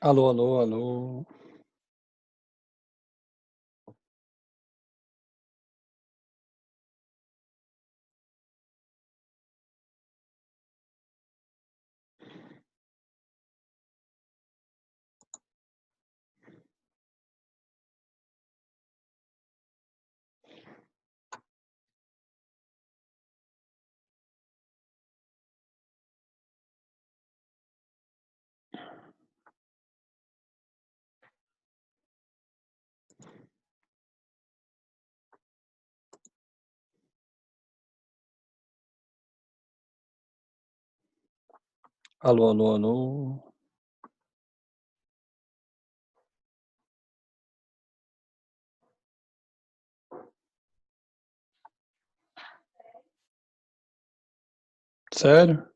Alô, alô, alô. Alô, alô, alô. Sério?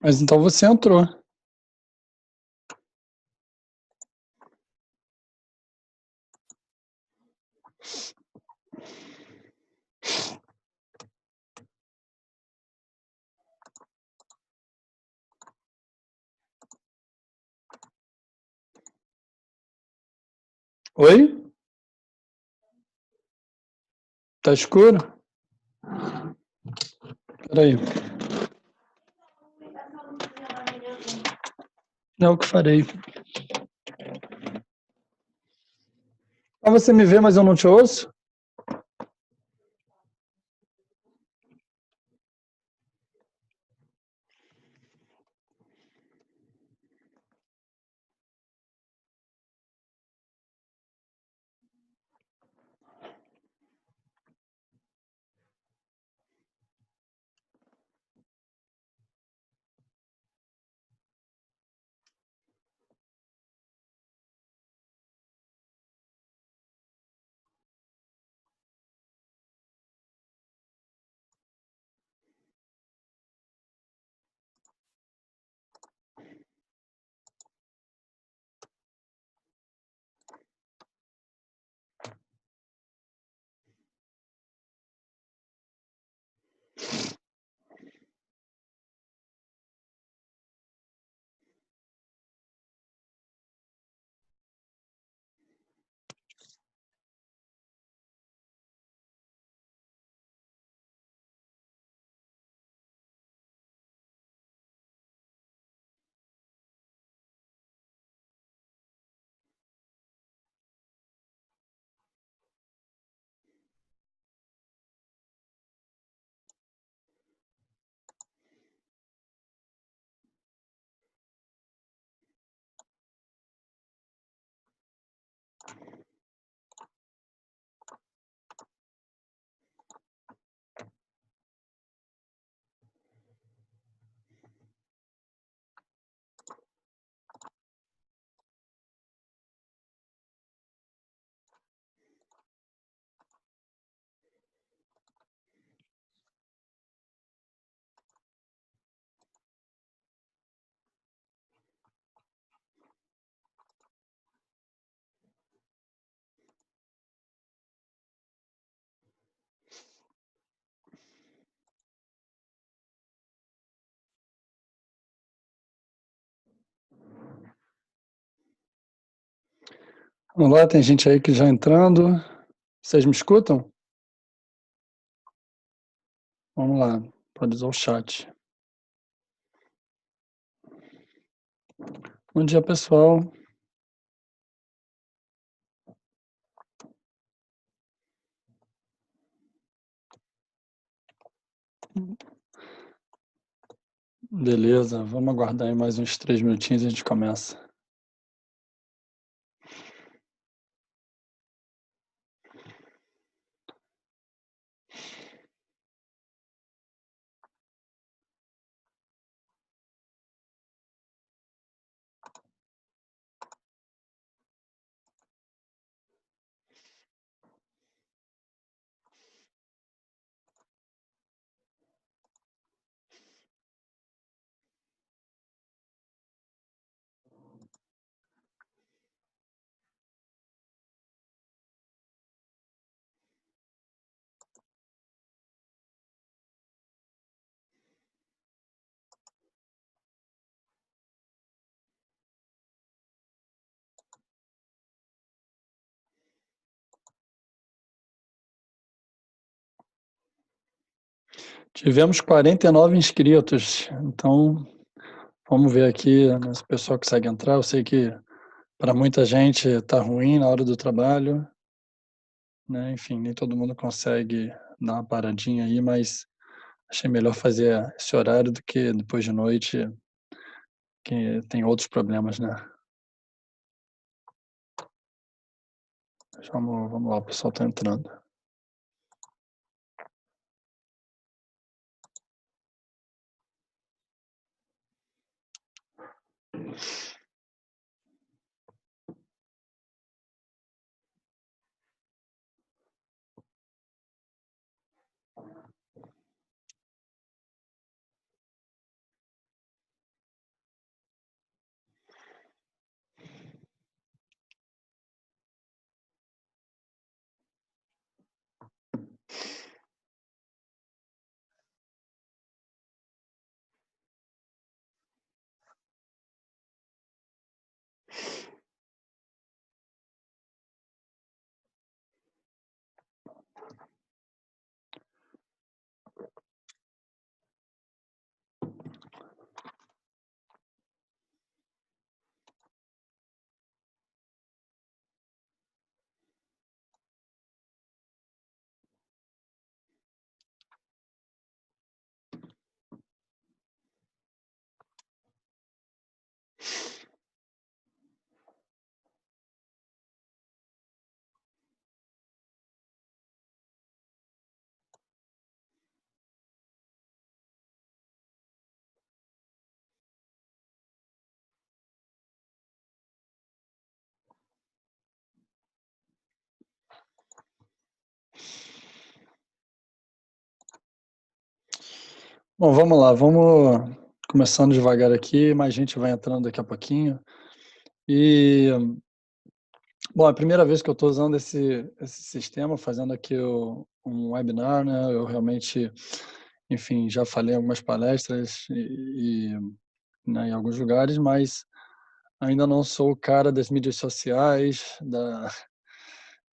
Mas então você entrou. Oi? Tá escuro? Peraí. É o que farei. Ah, você me vê, mas eu não te ouço? Vamos lá, tem gente aí que já entrando. Vocês me escutam? Vamos lá, pode usar o chat. Bom dia, pessoal. Beleza, vamos aguardar aí mais uns 3 minutinhos e a gente começa. Tivemos 49 inscritos, então vamos ver aqui, né, se o pessoal consegue entrar. Eu sei que para muita gente está ruim na hora do trabalho, né? Enfim, nem todo mundo consegue dar uma paradinha aí, mas achei melhor fazer esse horário do que depois de noite, que tem outros problemas, né? Vamos lá, o pessoal está entrando. Bom, vamos lá, vamos começando devagar aqui, mais gente vai entrando daqui a pouquinho. E, bom, é a primeira vez que eu estou usando esse sistema, fazendo aqui um webinar, né? Eu realmente, enfim, já falei em algumas palestras né, em alguns lugares, mas ainda não sou o cara das mídias sociais,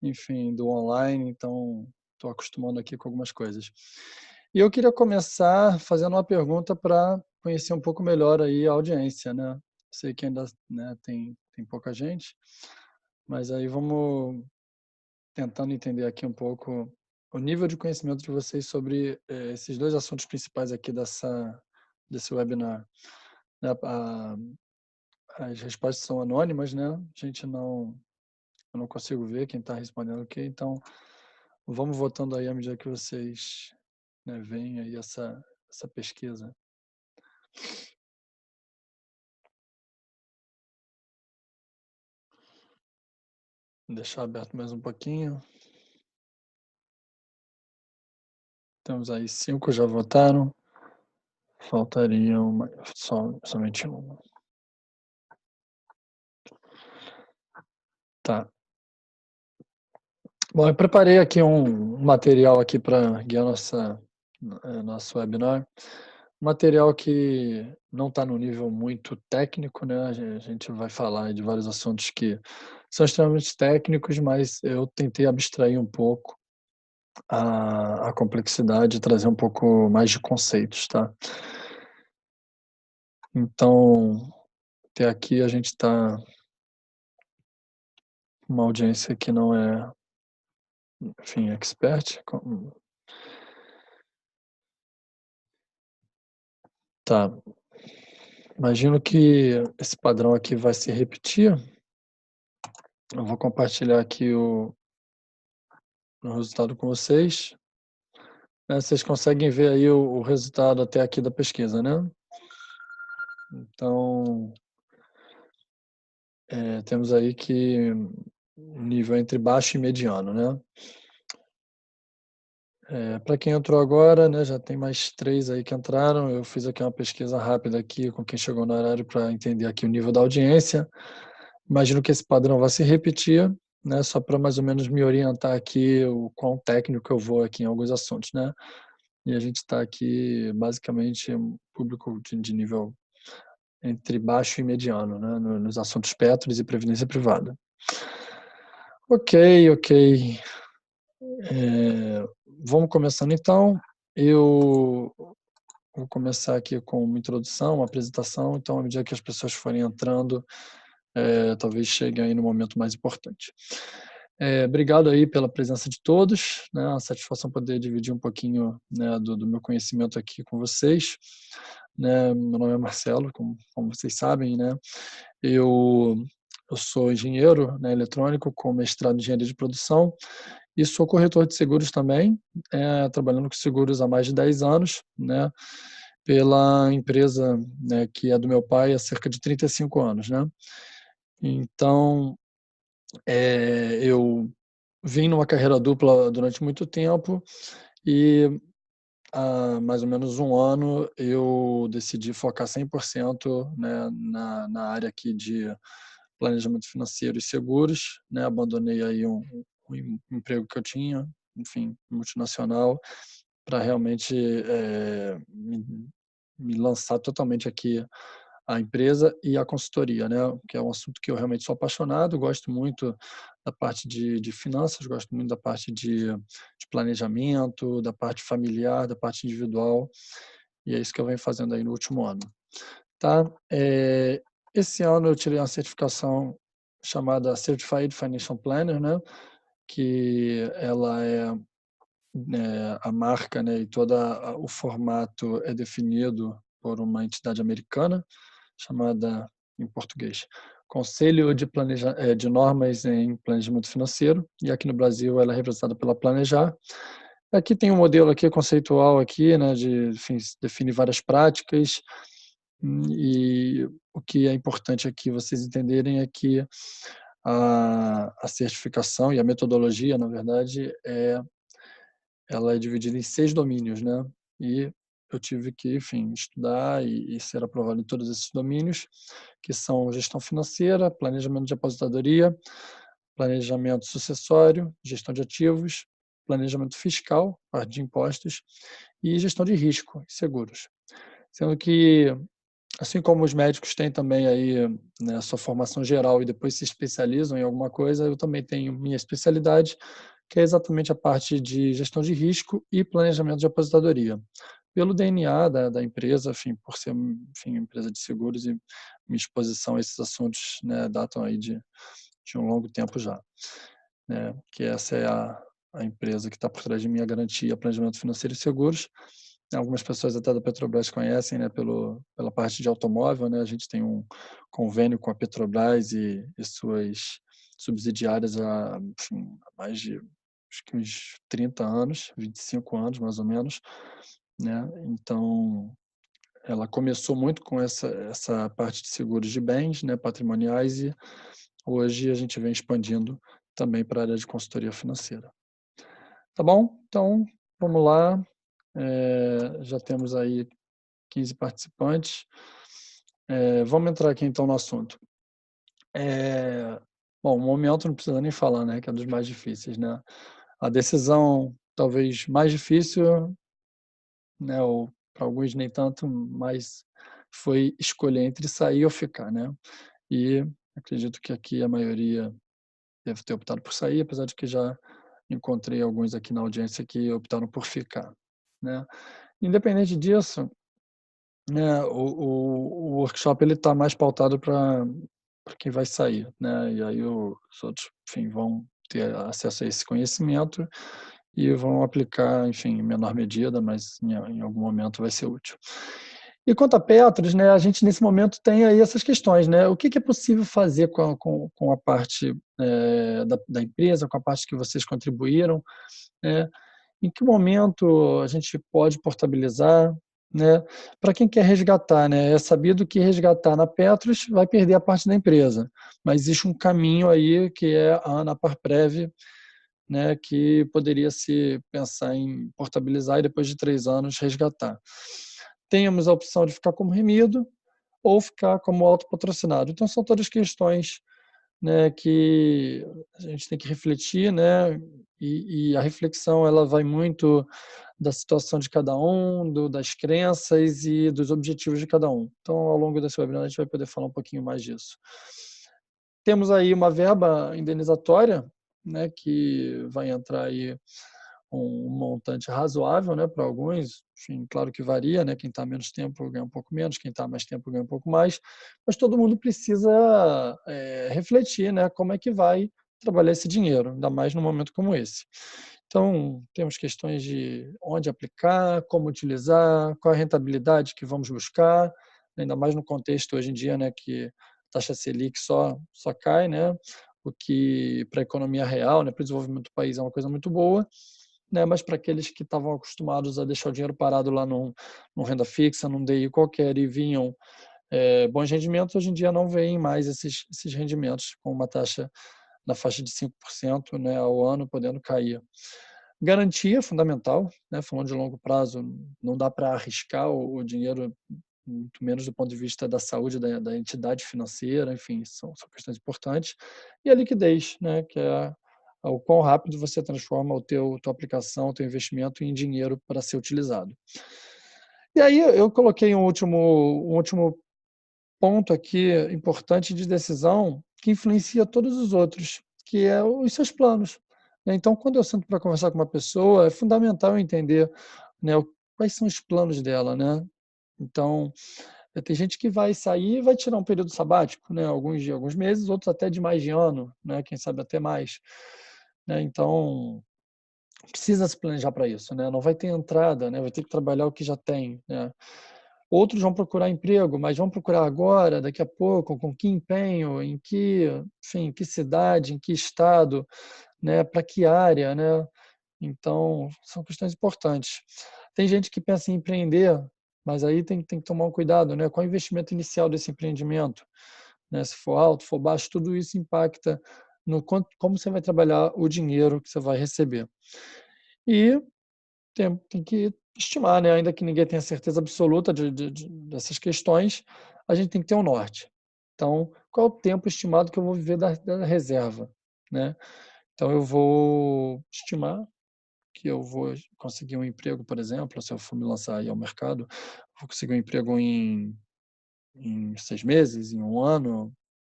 enfim, do online, então estou acostumando aqui com algumas coisas. E eu queria começar fazendo uma pergunta para conhecer um pouco melhor aí a audiência, né? Sei que ainda, né, tem pouca gente, mas aí vamos tentando entender aqui um pouco o nível de conhecimento de vocês sobre esses dois assuntos principais aqui desse webinar. As respostas são anônimas, né? Eu não consigo ver quem está respondendo o quê, então vamos votando aí à medida que vocês, né, veem aí essa pesquisa. Vou deixar aberto mais um pouquinho. Temos aí 5 já votaram. Faltariam somente um. Tá. Bom, eu preparei aqui um material aqui para guiar nosso webinar. Material que não está no nível muito técnico, né? A gente vai falar de vários assuntos que são extremamente técnicos, mas eu tentei abstrair um pouco a complexidade e trazer um pouco mais de conceitos, tá? Então, até aqui a gente está uma audiência que não é, enfim, expert. Tá. Imagino que esse padrão aqui vai se repetir. Eu vou compartilhar aqui o resultado com vocês. Vocês conseguem ver aí o resultado até aqui da pesquisa, né? Então, temos aí que nível entre baixo e mediano, né? Para quem entrou agora, né, já tem mais 3 aí que entraram. Eu fiz aqui uma pesquisa rápida aqui com quem chegou no horário para entender aqui o nível da audiência. Imagino que esse padrão vai se repetir, né, só para mais ou menos me orientar aqui o quão técnico eu vou aqui em alguns assuntos, né? E a gente está aqui basicamente um público de nível entre baixo e mediano, né, nos assuntos petros e previdência privada. Ok. Vamos começando então. Eu vou começar aqui com uma introdução, uma apresentação, então, à medida que as pessoas forem entrando, talvez chegue aí no momento mais importante. Obrigado aí pela presença de todos, né, é uma satisfação poder dividir um pouquinho, né, do meu conhecimento aqui com vocês, né. Meu nome é Marcelo, como vocês sabem, né, eu sou engenheiro, né, eletrônico com mestrado em engenharia de produção e sou corretor de seguros também, trabalhando com seguros há mais de 10 anos, né, pela empresa, né, que é do meu pai há cerca de 35 anos, né. Então, eu vim numa carreira dupla durante muito tempo e há mais ou menos um ano eu decidi focar 100%, né, na área aqui de planejamento financeiro e seguros, né, abandonei aí um emprego que eu tinha, enfim, multinacional, para realmente, me lançar totalmente aqui à empresa e à consultoria, né, que é um assunto que eu realmente sou apaixonado, gosto muito da parte de finanças, gosto muito da parte de planejamento, da parte familiar, da parte individual, e é isso que eu venho fazendo aí no último ano, tá. Esse ano eu tirei uma certificação chamada Certified Financial Planner, né, que ela a marca, né, e toda o formato é definido por uma entidade americana chamada, em português, Conselho de Normas em Planejamento Financeiro, e aqui no Brasil ela é representada pela Planejar. Aqui tem um modelo aqui conceitual aqui, né, de, enfim, define várias práticas, e o que é importante aqui vocês entenderem é que a certificação e a metodologia, na verdade, ela é dividida em 6 domínios, né, e eu tive que, enfim, estudar e ser aprovado em todos esses domínios, que são gestão financeira, planejamento de aposentadoria, planejamento sucessório, gestão de ativos, planejamento fiscal, parte de impostos, e gestão de risco, seguros. Sendo que, assim como os médicos têm também aí, né, a sua formação geral e depois se especializam em alguma coisa, eu também tenho minha especialidade, que é exatamente a parte de gestão de risco e planejamento de aposentadoria. Pelo DNA da empresa, enfim, por ser, enfim, empresa de seguros e minha exposição a esses assuntos, né, datam aí de um longo tempo já, né, que essa é a empresa que está por trás de mim, a Garantia Planejamento Financeiro e Seguros. Algumas pessoas até da Petrobras conhecem, né, pela parte de automóvel, né, a gente tem um convênio com a Petrobras e suas subsidiárias há, enfim, há mais de, acho que uns 30 anos, 25 anos mais ou menos, né, então ela começou muito com essa parte de seguros de bens, né, patrimoniais, e hoje a gente vem expandindo também para a área de consultoria financeira. Tá bom? Então, vamos lá, já temos aí 15 participantes. Vamos entrar aqui então no assunto. Bom, o momento não precisa nem falar, né, que é um dos mais difíceis, né. A decisão talvez mais difícil, né, ou para alguns nem tanto, mas foi escolher entre sair ou ficar, né. E acredito que aqui a maioria deve ter optado por sair, apesar de que já encontrei alguns aqui na audiência que optaram por ficar, né. Independente disso, né, o workshop ele está mais pautado para quem vai sair, né, e aí os outros, enfim, vão ter acesso a esse conhecimento e vão aplicar, enfim, em menor medida, mas em algum momento vai ser útil. E quanto a Petros, né, a gente nesse momento tem aí essas questões, né, o que é possível fazer com a parte, da empresa, com a parte que vocês contribuíram, né, em que momento a gente pode portabilizar, né? Para quem quer resgatar, né? É sabido que resgatar na Petros vai perder a parte da empresa, mas existe um caminho aí que é a Anaparprev, né? Que poderia se pensar em portabilizar e depois de 3 anos resgatar. Temos a opção de ficar como remido ou ficar como autopatrocinado. Então são todas questões, né, que a gente tem que refletir, né, e a reflexão ela vai muito da situação de cada um, das crenças e dos objetivos de cada um. Então, ao longo desse webinar, a gente vai poder falar um pouquinho mais disso. Temos aí uma verba indenizatória, né, que vai entrar aí um montante razoável, né, para alguns, enfim, claro que varia, né, quem está menos tempo ganha um pouco menos, quem está mais tempo ganha um pouco mais, mas todo mundo precisa refletir, né, como é que vai trabalhar esse dinheiro, ainda mais num momento como esse. Então, temos questões de onde aplicar, como utilizar, qual a rentabilidade que vamos buscar, ainda mais no contexto hoje em dia, né, que a taxa Selic só cai, né, o que para a economia real, né, para o desenvolvimento do país é uma coisa muito boa, né, mas para aqueles que estavam acostumados a deixar o dinheiro parado lá num renda fixa, num DI qualquer e vinham bons rendimentos, hoje em dia não veem mais esses rendimentos com uma taxa na faixa de 5%, né, ao ano, podendo cair. Garantia fundamental, né, falando de longo prazo, não dá para arriscar o dinheiro, muito menos do ponto de vista da saúde da entidade financeira, enfim, são questões importantes. E a liquidez, né, que é o quão rápido você transforma tua aplicação, o teu investimento em dinheiro para ser utilizado. E aí eu coloquei um último ponto aqui importante de decisão que influencia todos os outros, que é os seus planos, né. Então, quando eu sento para conversar com uma pessoa, é fundamental eu entender, né, quais são os planos dela, né. Então, tem gente que vai sair e vai tirar um período sabático, né, alguns de alguns meses, outros até de mais de ano, né, quem sabe até mais, né. Então, precisa se planejar para isso, né, não vai ter entrada, né, vai ter que trabalhar o que já tem, né. Outros vão procurar emprego, mas vão procurar agora, daqui a pouco, com que empenho, enfim, em que cidade, em que estado, né, para que área, né. Então, são questões importantes. Tem gente que pensa em empreender, mas aí tem que tomar um cuidado, né, qual é o investimento inicial desse empreendimento, né, se for alto, for baixo, tudo isso impacta no quanto como você vai trabalhar o dinheiro que você vai receber. E tem que estimar, né, ainda que ninguém tenha certeza absoluta dessas questões, a gente tem que ter um norte. Então, qual é o tempo estimado que eu vou viver da reserva, né? Então eu vou estimar que eu vou conseguir um emprego, por exemplo, se eu for me lançar aí ao mercado, vou conseguir um emprego em 6 meses, em 1 ano,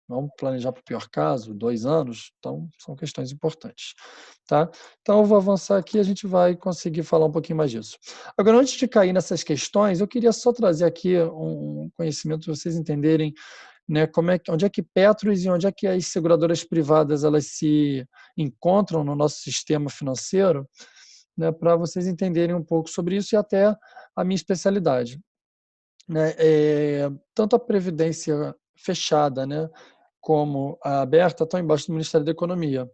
vamos planejar para o pior caso, 2 anos, então são questões importantes, tá. Então eu vou avançar aqui, a gente vai conseguir falar um pouquinho mais disso. Agora, antes de cair nessas questões, eu queria só trazer aqui um conhecimento para vocês entenderem, né, onde é que Petros e onde é que as seguradoras privadas elas se encontram no nosso sistema financeiro, né, para vocês entenderem um pouco sobre isso e até a minha especialidade, né. Tanto a previdência fechada, né, como a aberta estão embaixo do Ministério da Economia.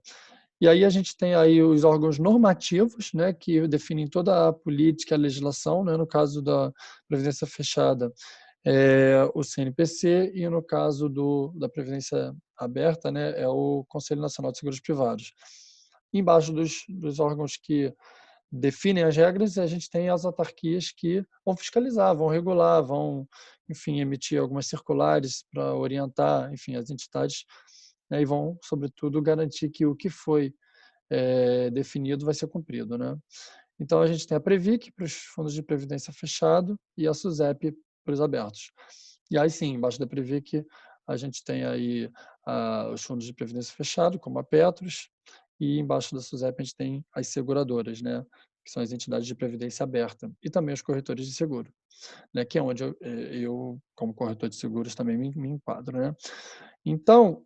E aí a gente tem aí os órgãos normativos, né, que definem toda a política, a legislação, né, no caso da previdência fechada, o CNPC e no caso da previdência aberta, né, é o Conselho Nacional de Seguros Privados. Embaixo dos órgãos que definem as regras, a gente tem as autarquias que vão fiscalizar, vão regular, vão, enfim, emitir algumas circulares para orientar, enfim, as entidades, né, e vão, sobretudo, garantir que o que foi definido vai ser cumprido, né. Então a gente tem a Previc para os fundos de previdência fechado e a SUSEP para os abertos. E aí sim, embaixo da Previc, a gente tem aí os fundos de previdência fechado, como a Petros, e embaixo da SUSEP a gente tem as seguradoras, né, que são as entidades de previdência aberta, e também os corretores de seguro, né, que é onde eu como corretor de seguros, também me enquadro, né. Então,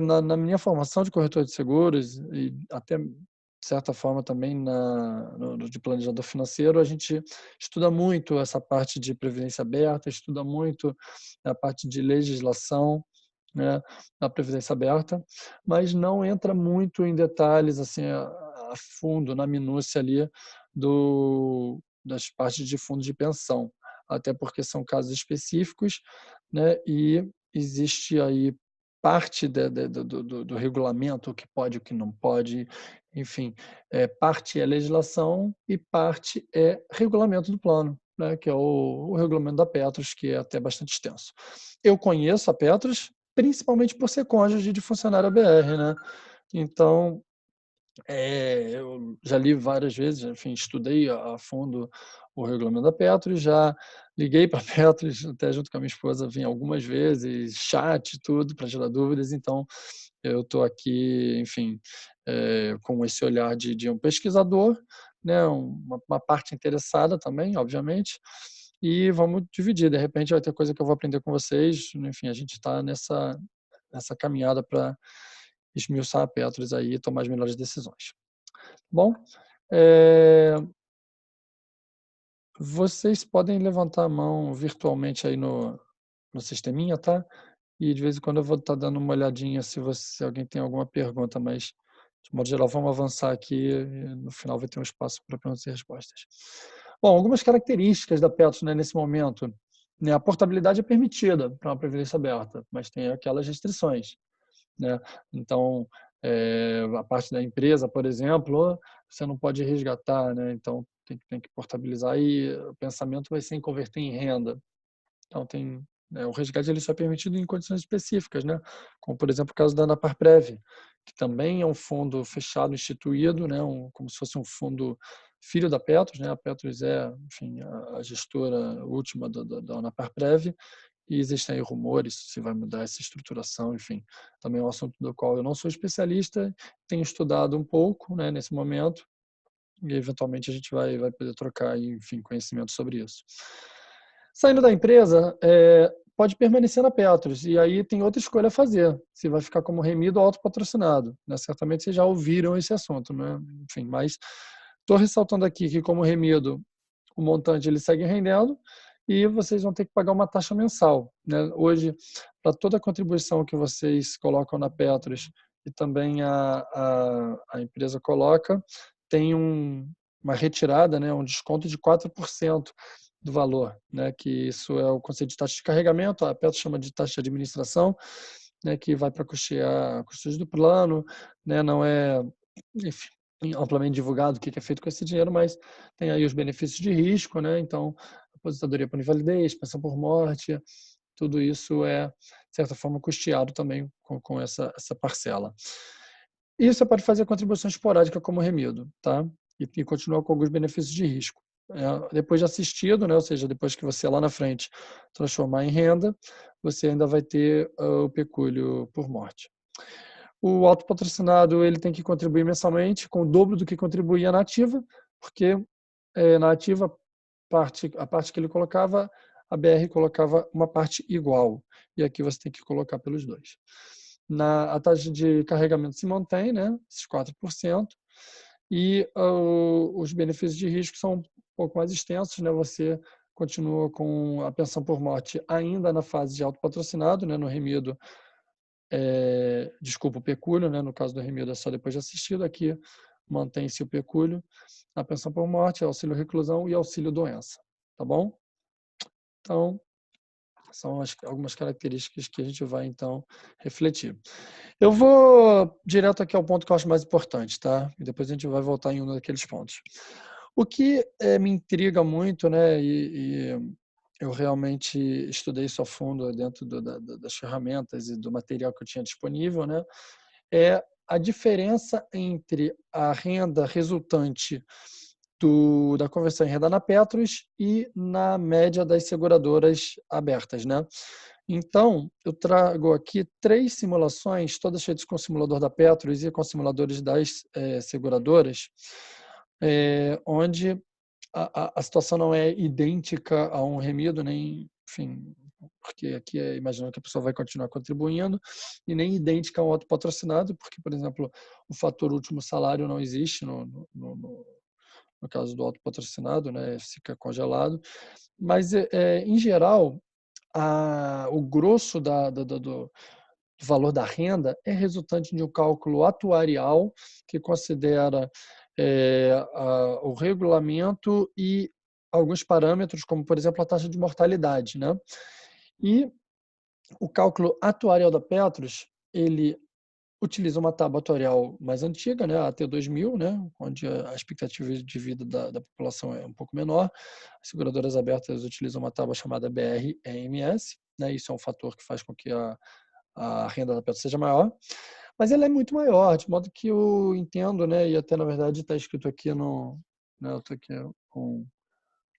na minha formação de corretor de seguros e até, de certa forma, também no de planejador financeiro, a gente estuda muito essa parte de previdência aberta, estuda muito a parte de legislação, né, na previdência aberta, mas não entra muito em detalhes, assim, a fundo, na minúcia ali das partes de fundo de pensão, até porque são casos específicos, né, e existe aí parte do regulamento, o que pode, o que não pode, enfim, parte é legislação e parte é regulamento do plano, né, que é o regulamento da Petros, que é até bastante extenso. Eu conheço a Petros, principalmente por ser cônjuge de funcionário BR, né, então, eu já li várias vezes, enfim, estudei a fundo o regulamento da Petros, já liguei para a Petros, até junto com a minha esposa, vim algumas vezes, chat, tudo, para tirar dúvidas, então eu estou aqui, enfim, com esse olhar de um pesquisador, né, uma parte interessada também, obviamente, e vamos dividir. De repente vai ter coisa que eu vou aprender com vocês, enfim, a gente está nessa caminhada para esmiuçar a Petros aí e tomar as melhores decisões. Bom, vocês podem levantar a mão virtualmente aí no sisteminha, tá? E de vez em quando eu vou estar dando uma olhadinha se alguém tem alguma pergunta, mas de modo geral vamos avançar aqui e no final vai ter um espaço para perguntas e respostas. Bom, algumas características da Petros, né, nesse momento, né, a portabilidade é permitida para uma previdência aberta, mas tem aquelas restrições, né? Então, a parte da empresa, por exemplo, você não pode resgatar, né? Então tem que portabilizar e o pensamento vai ser em converter em renda. Então o resgate ele só é permitido em condições específicas, né? Como por exemplo o caso da Anaparprev, que também é um fundo fechado instituído, né? Como se fosse um fundo filho da Petros, né? A Petros é, enfim, a gestora última da Anaparprev, e existem aí rumores se vai mudar essa estruturação, enfim, também é um assunto do qual eu não sou especialista, tenho estudado um pouco, né, nesse momento, e eventualmente a gente vai poder trocar, enfim, conhecimento sobre isso. Saindo da empresa, pode permanecer na Petros, e aí tem outra escolha a fazer, se vai ficar como remido ou autopatrocinado, né? Certamente vocês já ouviram esse assunto, né? Enfim, mas estou ressaltando aqui que como remido, o montante ele segue rendendo, e vocês vão ter que pagar uma taxa mensal, né? Hoje, para toda a contribuição que vocês colocam na Petros e também a empresa coloca, tem uma retirada, né, um desconto de 4% do valor, né, que isso é o conceito de taxa de carregamento, a Petros chama de taxa de administração, né, que vai para custear custos do plano, né, não é, enfim, amplamente divulgado o que é feito com esse dinheiro, mas tem aí os benefícios de risco, né, então aposentadoria por invalidez, pensão por morte, tudo isso é, de certa forma, custeado também com essa parcela. E você pode fazer contribuição esporádica como remido, tá? E continuar com alguns benefícios de risco. Depois de assistido, né, ou seja, depois que você lá na frente transformar em renda, você ainda vai ter o pecúlio por morte. O autopatrocinado ele tem que contribuir mensalmente com o dobro do que contribuía na ativa, porque na ativa a parte que ele colocava, a BR colocava uma parte igual, e aqui você tem que colocar pelos dois. A taxa de carregamento se mantém, né, esses 4%, e os benefícios de risco são um pouco mais extensos, né, você continua com a pensão por morte ainda na fase de autopatrocinado, né, no remido, desculpa, o pecúlio, né, no caso do remido é só depois de assistido, aqui mantém-se o pecúlio, a pensão por morte, auxílio reclusão e auxílio doença, tá bom? Então, são algumas características que a gente vai, então, refletir. Eu vou direto aqui ao ponto que eu acho mais importante, tá? E depois a gente vai voltar em um daqueles pontos. O que me intriga muito, né, e eu realmente estudei isso a fundo dentro das ferramentas e do material que eu tinha disponível, né, é a diferença entre a renda resultante da conversão em renda na Petros e na média das seguradoras abertas, né? Então, eu trago aqui 3 simulações, todas feitas com o simulador da Petros e com simuladores das seguradoras, onde a situação não é idêntica a um remido, nem, enfim, porque aqui imaginando que a pessoa vai continuar contribuindo, e nem idêntica a um autopatrocinado, porque, por exemplo, o fator último salário não existe no caso do autopatrocinado, né, fica congelado. Mas, em geral, o grosso do valor da renda é resultante de um cálculo atuarial que considera o regulamento e alguns parâmetros, como, por exemplo, a taxa de mortalidade, né? E o cálculo atuarial da Petros, ele utiliza uma tábua atuarial mais antiga, né, a T2000, né, onde a expectativa de vida da população é um pouco menor. As seguradoras abertas utilizam uma tábua chamada BR-EMS, né, isso é um fator que faz com que a renda da Petros seja maior, mas ela é muito maior, de modo que eu entendo, né, e até na verdade está escrito aqui né, eu estou aqui com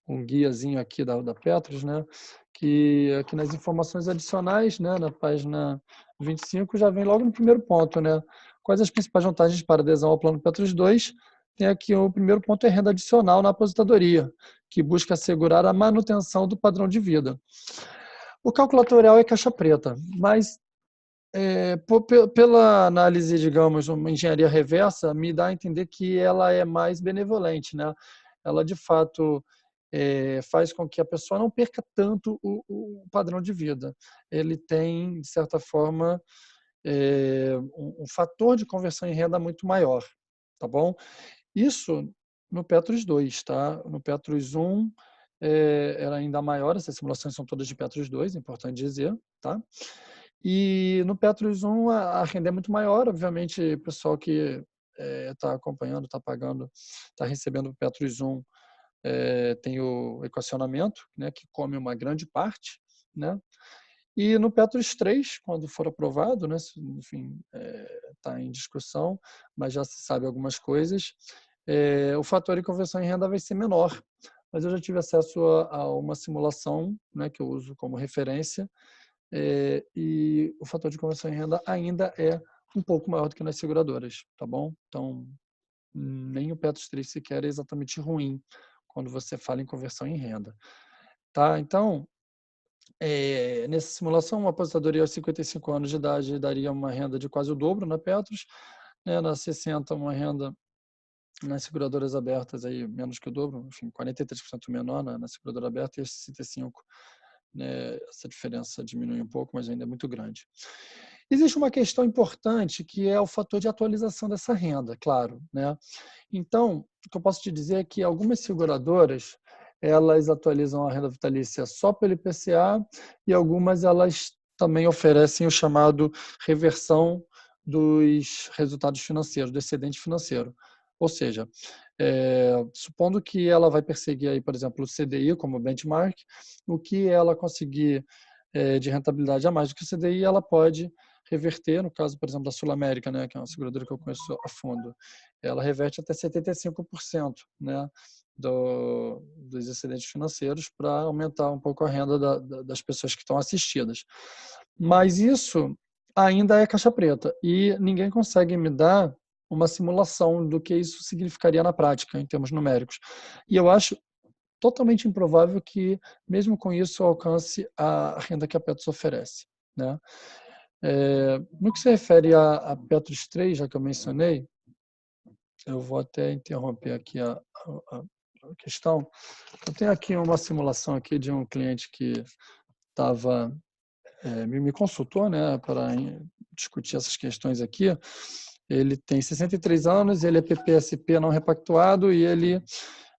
um guiazinho aqui da Petros, né, que aqui nas informações adicionais, né, na página 25, já vem logo no primeiro ponto, né, quais as principais vantagens para adesão ao plano Petros 2, tem aqui o primeiro ponto é renda adicional na aposentadoria, que busca assegurar a manutenção do padrão de vida. O cálculo atuarial é caixa preta, mas pela análise, digamos, uma engenharia reversa, me dá a entender que ela é mais benevolente, né? Ela, de fato, faz com que a pessoa não perca tanto o padrão de vida. Ele tem, de certa forma, um fator de conversão em renda muito maior, tá bom? Isso no Petrus 2, tá? No Petrus 1 era ainda maior, essas simulações são todas de Petrus 2, é importante dizer, tá? E no Petrus 1 a renda é muito maior, obviamente o pessoal que está acompanhando, está pagando, está recebendo o Petrus 1 tem o equacionamento, né, que come uma grande parte, né? E no Petrus 3, quando for aprovado, né, enfim, está em discussão, mas já se sabe algumas coisas, o fator de conversão em renda vai ser menor. Mas eu já tive acesso a uma simulação, né, que eu uso como referência, e o fator de conversão em renda ainda é um pouco maior do que nas seguradoras, tá bom? Então, nem o Petrus 3 sequer é exatamente ruim quando você fala em conversão em renda. Tá? Então, nessa simulação, uma aposentadoria aos 55 anos de idade daria uma renda de quase o dobro na Petrus, né? Na 60, uma renda nas seguradoras abertas aí menos que o dobro, enfim, 43% menor na seguradora aberta e 65, né? Essa diferença diminui um pouco, mas ainda é muito grande. Existe uma questão importante que é o fator de atualização dessa renda, claro, né? Então, o que eu posso te dizer é que algumas seguradoras, elas atualizam a renda vitalícia só pelo IPCA e algumas elas também oferecem o chamado reversão dos resultados financeiros, do excedente financeiro. Ou seja, supondo que ela vai perseguir, aí, por exemplo, o CDI como benchmark, o que ela conseguir de rentabilidade a mais do que o CDI, ela pode reverter, no caso, por exemplo, da Sul América, né, que é uma seguradora que eu conheço a fundo, ela reverte até 75%, né, dos excedentes financeiros para aumentar um pouco a renda das pessoas que estão assistidas. Mas isso ainda é caixa preta e ninguém consegue me dar uma simulação do que isso significaria na prática, em termos numéricos. E eu acho totalmente improvável que, mesmo com isso, alcance a renda que a Petrus oferece, né? No que se refere a Petrus 3, já que eu mencionei, eu vou até interromper aqui a questão. Eu tenho aqui uma simulação aqui de um cliente que estava me consultou, né, para discutir essas questões aqui. Ele tem 63 anos, ele é PPSP não repactuado e ele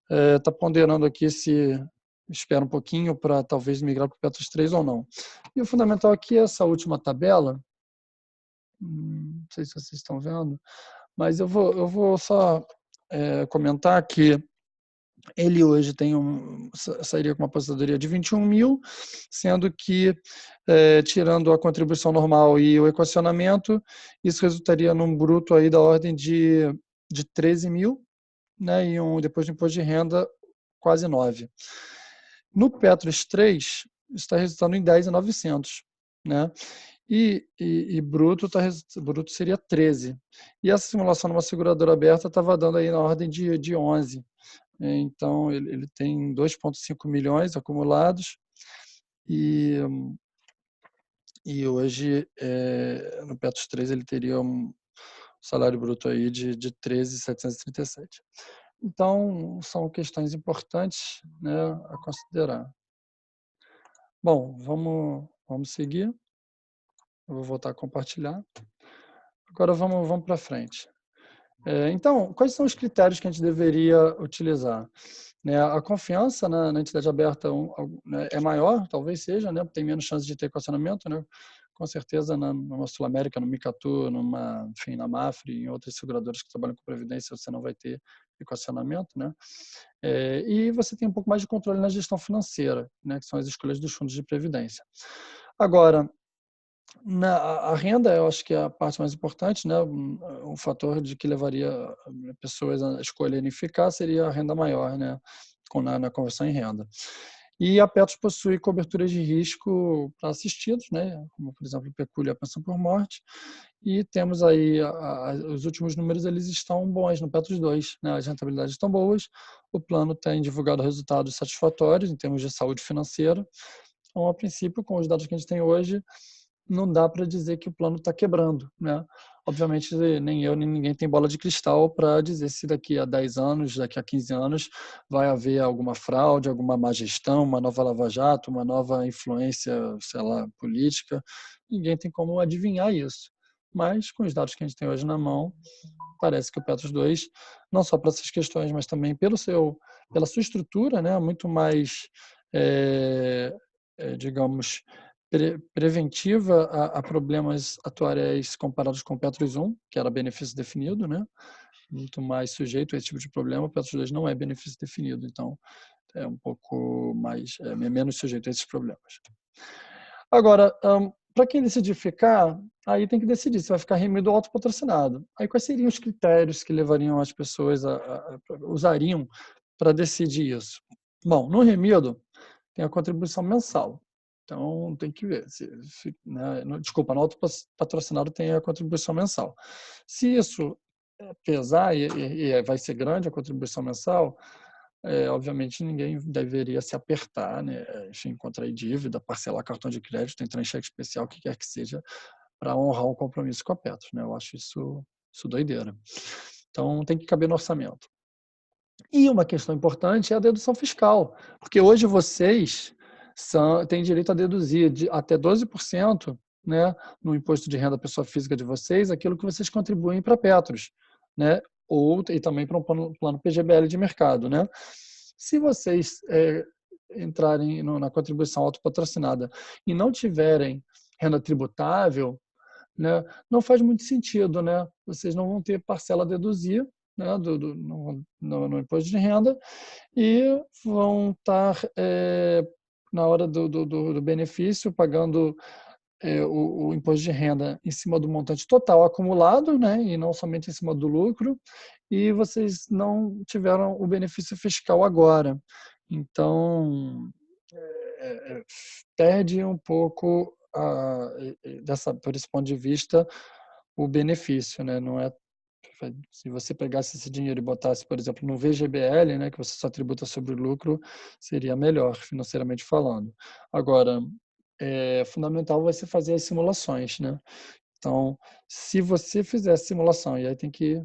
está ponderando aqui se espera um pouquinho para talvez migrar para o Petrus 3 ou não. E o fundamental aqui é essa última tabela, não sei se vocês estão vendo, mas eu vou só comentar que ele hoje sairia com uma aposentadoria de 21 mil, sendo que, tirando a contribuição normal e o equacionamento, isso resultaria num bruto aí da ordem de 13 mil, né, e depois do imposto de renda, quase 9. No Petrus 3, está resultando em 10.900, né? E bruto, bruto seria 13. E essa simulação numa seguradora aberta estava dando aí na ordem de 11. Então, ele tem 2,5 milhões acumulados e hoje, no Petrus 3, ele teria um salário bruto aí de 13.737. Então, são questões importantes, né, a considerar. Bom, vamos seguir. Eu vou voltar a compartilhar. Agora vamos para frente. Então, quais são os critérios que a gente deveria utilizar? Né, a confiança na entidade aberta né, é maior, talvez seja, né, tem menos chance de ter equacionamento, né? Com certeza numa Sul América, no Micatu, enfim, na Mafre, em outras seguradoras que trabalham com previdência, você não vai ter equacionamento, né? E você tem um pouco mais de controle na gestão financeira, né, que são as escolhas dos fundos de previdência. Agora, a renda, eu acho que é a parte mais importante, né? Um fator de que levaria pessoas a escolherem ficar seria a renda maior, né? Na conversão em renda. E a Petros possui coberturas de risco para assistidos, né, como, por exemplo, o pecúlio e a pensão por morte, e temos aí os últimos números, eles estão bons no Petros 2, né, as rentabilidades estão boas, o plano tem divulgado resultados satisfatórios em termos de saúde financeira, então, a princípio, com os dados que a gente tem hoje, não dá para dizer que o plano está quebrando, né? Obviamente, nem eu, nem ninguém tem bola de cristal para dizer se daqui a 10 anos, daqui a 15 anos, vai haver alguma fraude, alguma má gestão, uma nova lava-jato, uma nova influência, sei lá, política. Ninguém tem como adivinhar isso. Mas, com os dados que a gente tem hoje na mão, parece que o Petros 2, não só para essas questões, mas também pela sua estrutura, né, muito mais, digamos, preventiva a problemas atuariais comparados com o Petros 1, que era benefício definido, né, muito mais sujeito a esse tipo de problema. O Petros 2 não é benefício definido, então é um pouco mais, menos sujeito a esses problemas. Agora, para quem decidir ficar, aí tem que decidir se vai ficar remido ou autopatrocinado. Aí quais seriam os critérios que levariam as pessoas usariam para decidir isso? Bom, no remido tem a contribuição mensal. Então tem que ver. Né, desculpa, no autopatrocinado tem a contribuição mensal. Se isso pesar e vai ser grande a contribuição mensal, obviamente ninguém deveria se apertar, né? Enfim, contrair dívida, parcelar cartão de crédito, entrar em cheque especial, o que quer que seja, para honrar um compromisso com a Petros, né? Eu acho isso doideira. Então tem que caber no orçamento. E uma questão importante é a dedução fiscal, porque hoje vocês têm direito a deduzir até 12%, né, no imposto de renda da pessoa física de vocês, aquilo que vocês contribuem para a Petros, né, e também para um plano PGBL de mercado, né. Se vocês entrarem na contribuição autopatrocinada e não tiverem renda tributável, né, não faz muito sentido, né? Vocês não vão ter parcela a deduzir, né, no imposto de renda, e vão estar, na hora do benefício, pagando o imposto de renda em cima do montante total acumulado, né, e não somente em cima do lucro, e vocês não tiveram o benefício fiscal agora. Então, perde um pouco, por esse ponto de vista, o benefício, né? Não é, se você pegasse esse dinheiro e botasse, por exemplo, no VGBL, né, que você só tributa sobre o lucro, seria melhor, financeiramente falando. Agora, é fundamental você fazer as simulações, né? Então, se você fizer a simulação, e aí tem que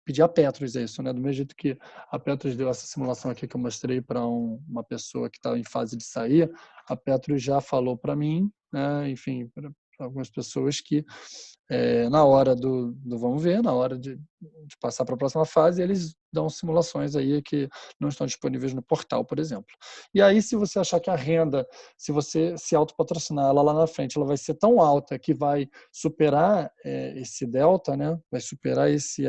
pedir a Petros isso, né? Do mesmo jeito que a Petros deu essa simulação aqui que eu mostrei para uma pessoa que está em fase de sair, a Petros já falou para mim, né? Enfim, para algumas pessoas que na hora do vamos ver, na hora de passar para a próxima fase, eles dão simulações aí que não estão disponíveis no portal, por exemplo. E aí, se você achar que a renda, se você se autopatrocinar ela lá na frente, ela vai ser tão alta que vai superar esse delta, né? Vai superar esse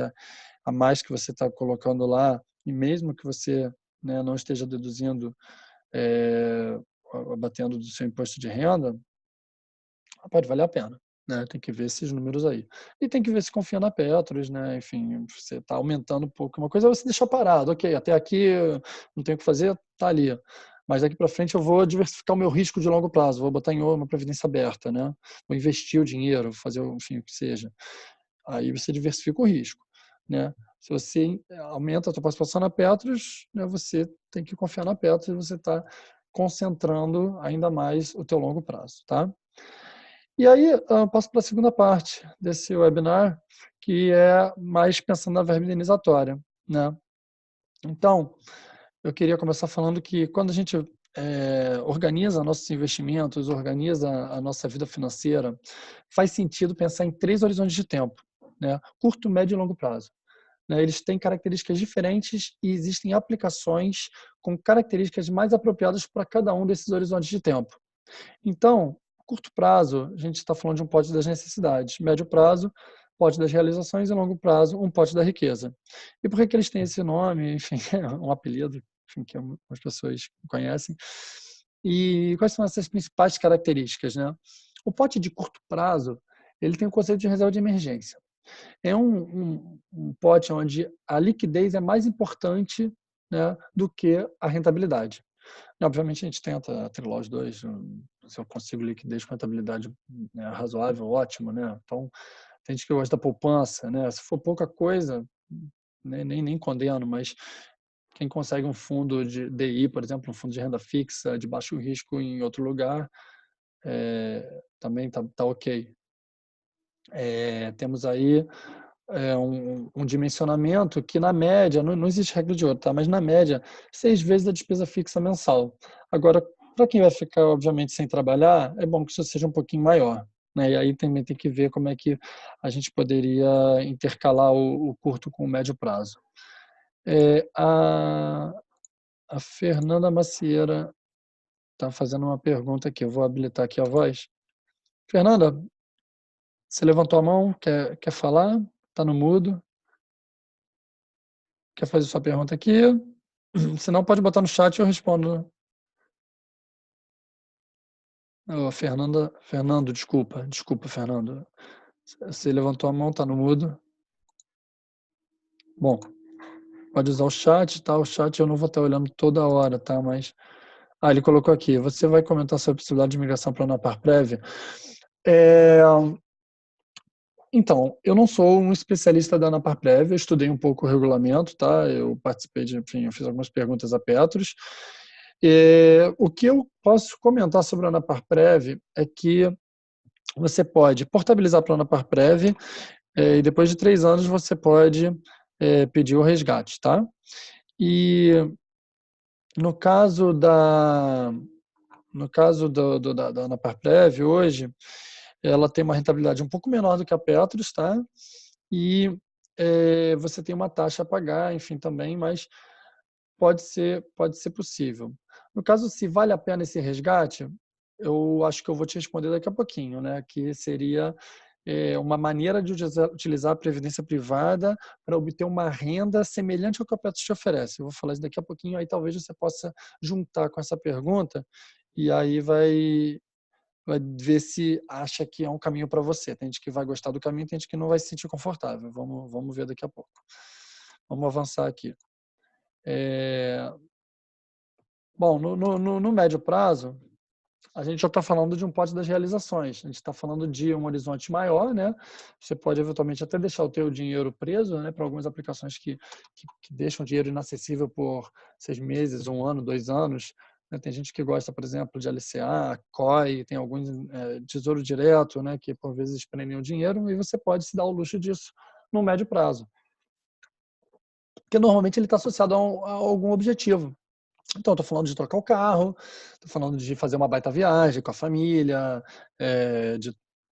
a mais que você está colocando lá, e mesmo que você, né, não esteja deduzindo, abatendo do seu imposto de renda, pode valer a pena, né? Tem que ver esses números aí. E tem que ver se confia na Petros, né? Enfim, você está aumentando um pouco. Uma coisa é você deixar parado, ok, até aqui não tem o que fazer, tá ali. Mas daqui para frente eu vou diversificar o meu risco de longo prazo, vou botar em uma previdência aberta, né? Vou investir o dinheiro, fazer, enfim, o que seja. Aí você diversifica o risco, né? Se você aumenta a sua participação na Petros, né, você tem que confiar na Petros e você está concentrando ainda mais o teu longo prazo, tá? E aí, eu passo para a segunda parte desse webinar, que é mais pensando na verba indenizatória, né? Então, eu queria começar falando que quando a gente organiza nossos investimentos, organiza a nossa vida financeira, faz sentido pensar em 3 horizontes de tempo, né? Curto, médio e longo prazo. Né? Eles têm características diferentes e existem aplicações com características mais apropriadas para cada um desses horizontes de tempo. Então, curto prazo, a gente está falando de um pote das necessidades. Médio prazo, pote das realizações, e longo prazo, um pote da riqueza. E por que eles têm esse nome? Enfim, é um apelido, enfim, que algumas pessoas conhecem. E quais são essas principais características, né? O pote de curto prazo, ele tem o conceito de reserva de emergência. É um pote onde a liquidez é mais importante, né, do que a rentabilidade. Obviamente, a gente tenta atrelar os dois. Se eu consigo liquidez com rentabilidade, né, razoável, ótimo, né? Então, tem gente que gosta da poupança, né? Se for pouca coisa, nem condeno, mas quem consegue um fundo de DI, por exemplo, um fundo de renda fixa de baixo risco em outro lugar, também tá ok. Temos aí um dimensionamento que, na média, não existe regra de ouro, tá? Mas, na média, 6 vezes a despesa fixa mensal. Agora, para quem vai ficar, obviamente, sem trabalhar, é bom que isso seja um pouquinho maior, né? E aí também tem que ver como é que a gente poderia intercalar o curto com o médio prazo. A Fernanda Macieira está fazendo uma pergunta aqui, eu vou habilitar aqui a voz. Fernanda, você levantou a mão, quer falar? Está no mudo. Quer fazer sua pergunta aqui? Se não, pode botar no chat e eu respondo. Fernando, desculpa, Fernando. Você levantou a mão, tá no mudo. Bom, pode usar o chat, tá? O chat eu não vou estar olhando toda hora, tá? Mas, ele colocou aqui, você vai comentar sobre a possibilidade de migração para a Unapar Prévia? Então, eu não sou um especialista da Unapar Prévia, eu estudei um pouco o regulamento, tá? Eu participei enfim, eu fiz algumas perguntas a Petros. O que eu posso comentar sobre a Unapar Prévia é que você pode portabilizar para a Unapar Prévia e depois de 3 anos você pode pedir o resgate, tá? E no caso da Unapar Prévia hoje, ela tem uma rentabilidade um pouco menor do que a Petros, tá? E você tem uma taxa a pagar, enfim, também, mas pode ser possível. No caso, se vale a pena esse resgate, eu acho que eu vou te responder daqui a pouquinho, né? Que seria uma maneira de utilizar a previdência privada para obter uma renda semelhante ao que a Petros te oferece. Eu vou falar isso daqui a pouquinho, aí talvez você possa juntar com essa pergunta e aí vai ver se acha que é um caminho para você. Tem gente que vai gostar do caminho, tem gente que não vai se sentir confortável. Vamos ver daqui a pouco. Vamos avançar aqui. Bom, no médio prazo, a gente já está falando de um pote das realizações. A gente está falando de um horizonte maior, né? Você pode eventualmente até deixar o teu dinheiro preso, né? Para algumas aplicações que deixam o dinheiro inacessível por 6 meses, 1 ano, 2 anos. Né? Tem gente que gosta, por exemplo, de LCA, COI, tem alguns tesouro direto, né? Que por vezes prendem o dinheiro e você pode se dar o luxo disso no médio prazo. Porque normalmente ele está associado a algum objetivo. Então, estou falando de trocar o carro, estou falando de fazer uma baita viagem com a família,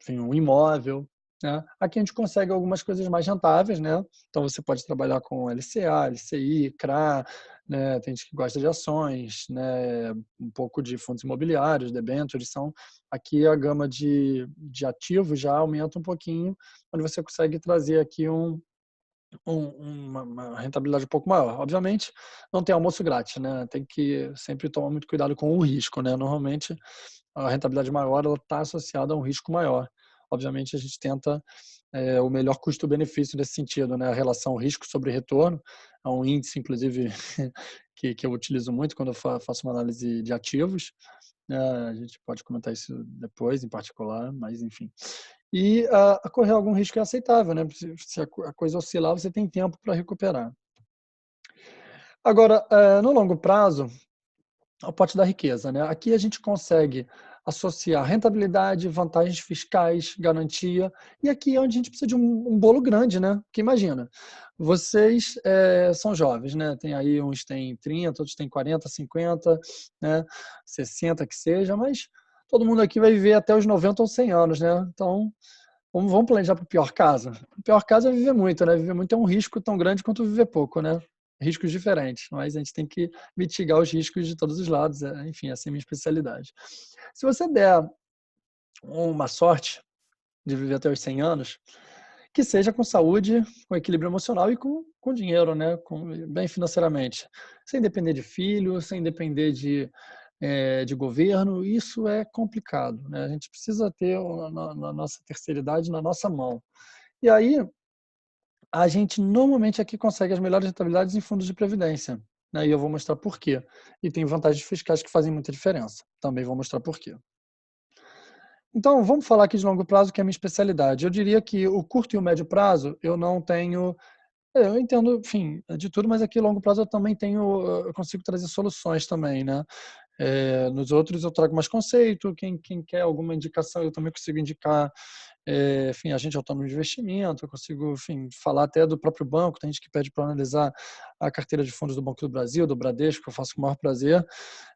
enfim, um imóvel. Né? Aqui a gente consegue algumas coisas mais rentáveis, né? Então você pode trabalhar com LCA, LCI, CRA, né? Tem gente que gosta de ações, né? Um pouco de fundos imobiliários, debêntures, aqui a gama de ativos já aumenta um pouquinho, onde você consegue trazer aqui uma rentabilidade um pouco maior. Obviamente, não tem almoço grátis, né? Tem que sempre tomar muito cuidado com o risco, né? Normalmente, a rentabilidade maior ela está associada a um risco maior. Obviamente, a gente tenta o melhor custo-benefício nesse sentido, né? A relação risco sobre retorno é um índice, inclusive, que eu utilizo muito quando eu faço uma análise de ativos. A gente pode comentar isso depois, em particular, mas enfim. E correr algum risco é aceitável, né? Se a coisa oscilar, você tem tempo para recuperar. Agora, no longo prazo, ao pote da riqueza, né? Aqui a gente consegue associar rentabilidade, vantagens fiscais, garantia, e aqui é onde a gente precisa de um bolo grande, né? Porque imagina, vocês são jovens, né? Tem aí uns têm 30, outros têm 40, 50, né? 60 que seja, mas todo mundo aqui vai viver até os 90 ou 100 anos, né? Então, vamos planejar para o pior caso. O pior caso é viver muito, né? Viver muito é um risco tão grande quanto viver pouco, né? Riscos diferentes, mas a gente tem que mitigar os riscos de todos os lados. Enfim, essa é a minha especialidade. Se você der uma sorte de viver até os 100 anos, que seja com saúde, com equilíbrio emocional e com dinheiro, né? Bem financeiramente. Sem depender de filho, sem depender de governo, isso é complicado, né? A gente precisa ter na nossa terceira idade na nossa mão. E aí, a gente normalmente aqui consegue as melhores rentabilidades em fundos de previdência. né? E eu vou mostrar por quê. E tem vantagens fiscais que fazem muita diferença. Também vou mostrar por quê. Então, vamos falar aqui de longo prazo, que é a minha especialidade. Eu diria que o curto e o médio prazo, eu não tenho... Eu entendo, enfim, de tudo, mas aqui, longo prazo, eu também tenho... Eu consigo trazer soluções também, né? Nos outros, eu trago mais conceito. Quem quer alguma indicação, eu também consigo indicar. Enfim, agente autônomo de investimento, eu consigo, enfim, falar até do próprio banco. Tem gente que pede para analisar a carteira de fundos do Banco do Brasil, do Bradesco, que eu faço com o maior prazer,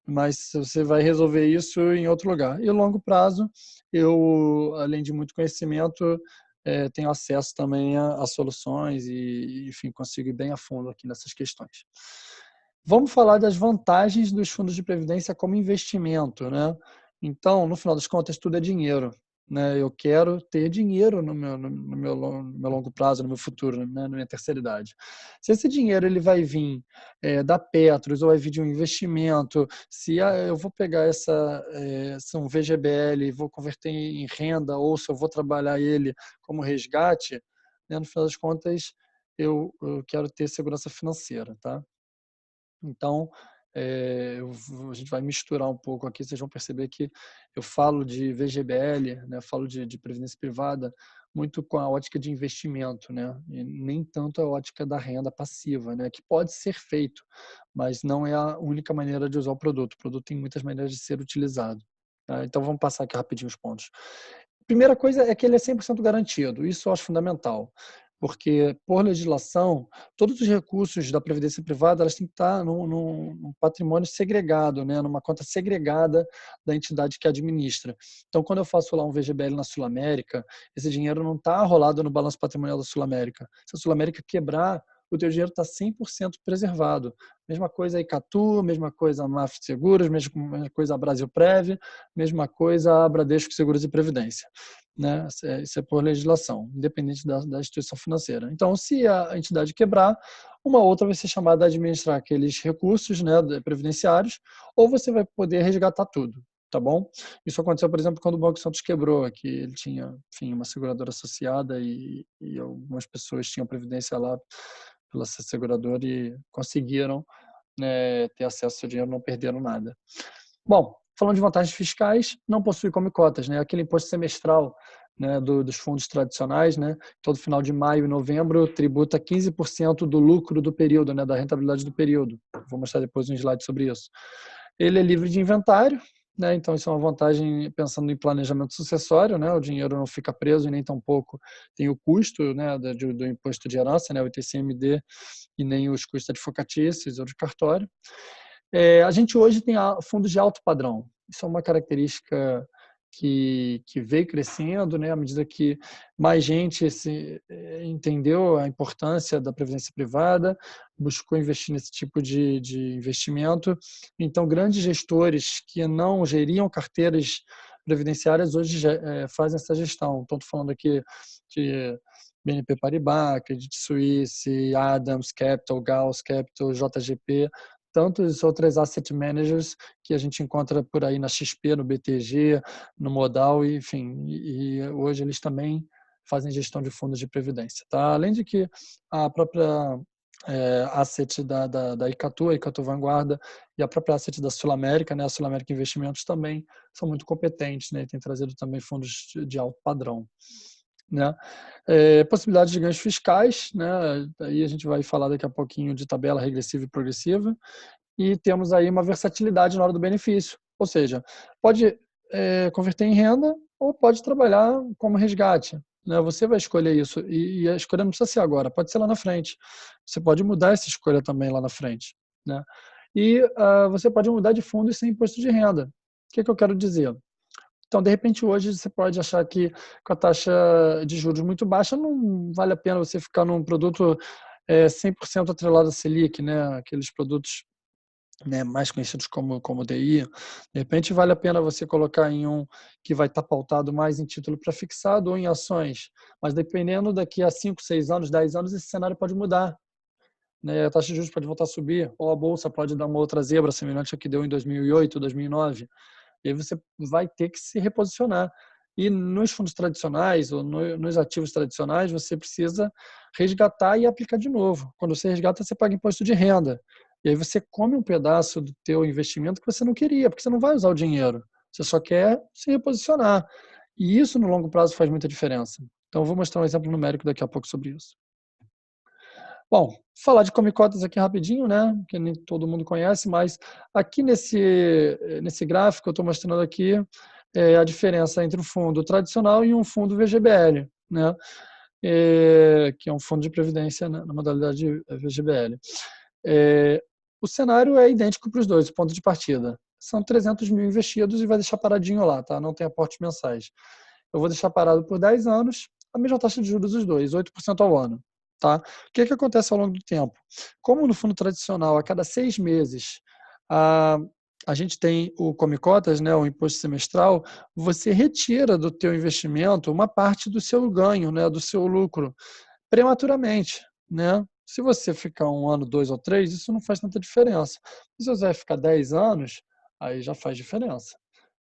mas você vai resolver isso em outro lugar. E longo prazo, eu, além de muito conhecimento, tenho acesso também a soluções e, enfim, consigo ir bem a fundo aqui nessas questões. Vamos falar das vantagens dos fundos de previdência como investimento, né? Então, no final das contas, tudo é dinheiro, né? Eu quero ter dinheiro no meu longo prazo, no meu futuro, né? Na minha terceira idade. Se esse dinheiro ele vai vir da Petros ou vai vir de um investimento, se eu vou pegar um VGBL e vou converter em renda, ou se eu vou trabalhar ele como resgate, né? No final das contas, eu quero ter segurança financeira, tá? Então, a gente vai misturar um pouco aqui, vocês vão perceber que eu falo de VGBL, né, falo de previdência privada, muito com a ótica de investimento, né, e nem tanto a ótica da renda passiva, né, que pode ser feito, mas não é a única maneira de usar o produto. O produto tem muitas maneiras de ser utilizado. Tá? Então, vamos passar aqui rapidinho os pontos. Primeira coisa é que ele é 100% garantido, isso eu acho fundamental, porque, por legislação, todos os recursos da Previdência Privada elas têm que estar num patrimônio segregado, né, numa conta segregada da entidade que administra. Então, quando eu faço lá um VGBL na Sul América, esse dinheiro não está rolado no balanço patrimonial da Sul América. Se a Sul América quebrar, o teu dinheiro está 100% preservado. Mesma coisa a Icatu, mesma coisa a Mafra Seguros, mesma coisa a Brasilprev, mesma coisa a Bradesco Seguros e Previdência. Né? Isso é por legislação, independente da instituição financeira. Então, se a entidade quebrar, uma outra vai ser chamada a administrar aqueles recursos, né, previdenciários, ou você vai poder resgatar tudo, tá bom? Isso aconteceu, por exemplo, quando o Banco Santos quebrou, que ele tinha, enfim, uma seguradora associada e algumas pessoas tinham previdência lá pela seguradora e conseguiram, né, ter acesso ao dinheiro, não perderam nada. Bom, falando de vantagens fiscais, não possui come cotas, né? Aquele imposto semestral, né, dos fundos tradicionais, né? Todo final de maio e novembro tributa 15% do lucro do período, né, da rentabilidade do período. Vou mostrar depois um slide sobre isso. Ele é livre de inventário, né? Então isso é uma vantagem pensando em planejamento sucessório, né? O dinheiro não fica preso e nem tampouco tem o custo, né, do imposto de herança, né, o ITCMD, e nem os custos advocatícios ou de cartório. A gente hoje tem fundos de alto padrão. Isso é uma característica que veio crescendo, né, à medida que mais gente entendeu a importância da previdência privada, buscou investir nesse tipo de investimento. Então, grandes gestores que não geriam carteiras previdenciárias hoje fazem essa gestão. Estou falando aqui de BNP Paribas, Credit Suisse, Adams Capital, Gauss Capital, JGP, tantos outros asset managers que a gente encontra por aí na XP, no BTG, no Modal, enfim, e hoje eles também fazem gestão de fundos de previdência. Tá? Além de que a própria asset da Icatu, a Icatu Vanguarda, e a própria asset da Sul América, né, a Sul América Investimentos também são muito competentes, né, e têm trazido também fundos de alto padrão. Né? Possibilidades de ganhos fiscais, né? Aí a gente vai falar daqui a pouquinho de tabela regressiva e progressiva, e temos aí uma versatilidade na hora do benefício, ou seja, pode converter em renda ou pode trabalhar como resgate, né? Você vai escolher isso, e a escolha não precisa ser agora, pode ser lá na frente, você pode mudar essa escolha também lá na frente, né? E você pode mudar de fundo sem imposto de renda. O que eu quero dizer? Então, de repente, hoje você pode achar que com a taxa de juros muito baixa não vale a pena você ficar num produto 100% atrelado à Selic, né? Aqueles produtos, né, mais conhecidos como DI. De repente, vale a pena você colocar em um que vai estar pautado mais em título pré-fixado ou em ações. Mas dependendo daqui a 5, 6 anos, 10 anos, esse cenário pode mudar. Né? A taxa de juros pode voltar a subir, ou a bolsa pode dar uma outra zebra semelhante à que deu em 2008, 2009. E aí você vai ter que se reposicionar. E nos fundos tradicionais, ou nos ativos tradicionais, você precisa resgatar e aplicar de novo. Quando você resgata, você paga imposto de renda. E aí você come um pedaço do teu investimento que você não queria, porque você não vai usar o dinheiro. Você só quer se reposicionar. E isso, no longo prazo, faz muita diferença. Então, eu vou mostrar um exemplo numérico daqui a pouco sobre isso. Bom, falar de come cotas aqui rapidinho, né? Que nem todo mundo conhece, mas aqui nesse gráfico eu estou mostrando aqui a diferença entre um fundo tradicional e um fundo VGBL, né? Que é um fundo de previdência na modalidade VGBL. O cenário é idêntico para os dois, o ponto de partida. São 300 mil investidos e vai deixar paradinho lá, tá? Não tem aportes mensais. Eu vou deixar parado por 10 anos, a mesma taxa de juros dos dois, 8% ao ano. Tá? O que acontece ao longo do tempo? Como no fundo tradicional, a cada 6 meses, a gente tem o Come Cotas, né, o imposto semestral, você retira do teu investimento uma parte do seu ganho, né, do seu lucro, prematuramente. Né? Se você ficar 1 ano, 2 ou 3, isso não faz tanta diferença. Se você vai ficar 10 anos, aí já faz diferença.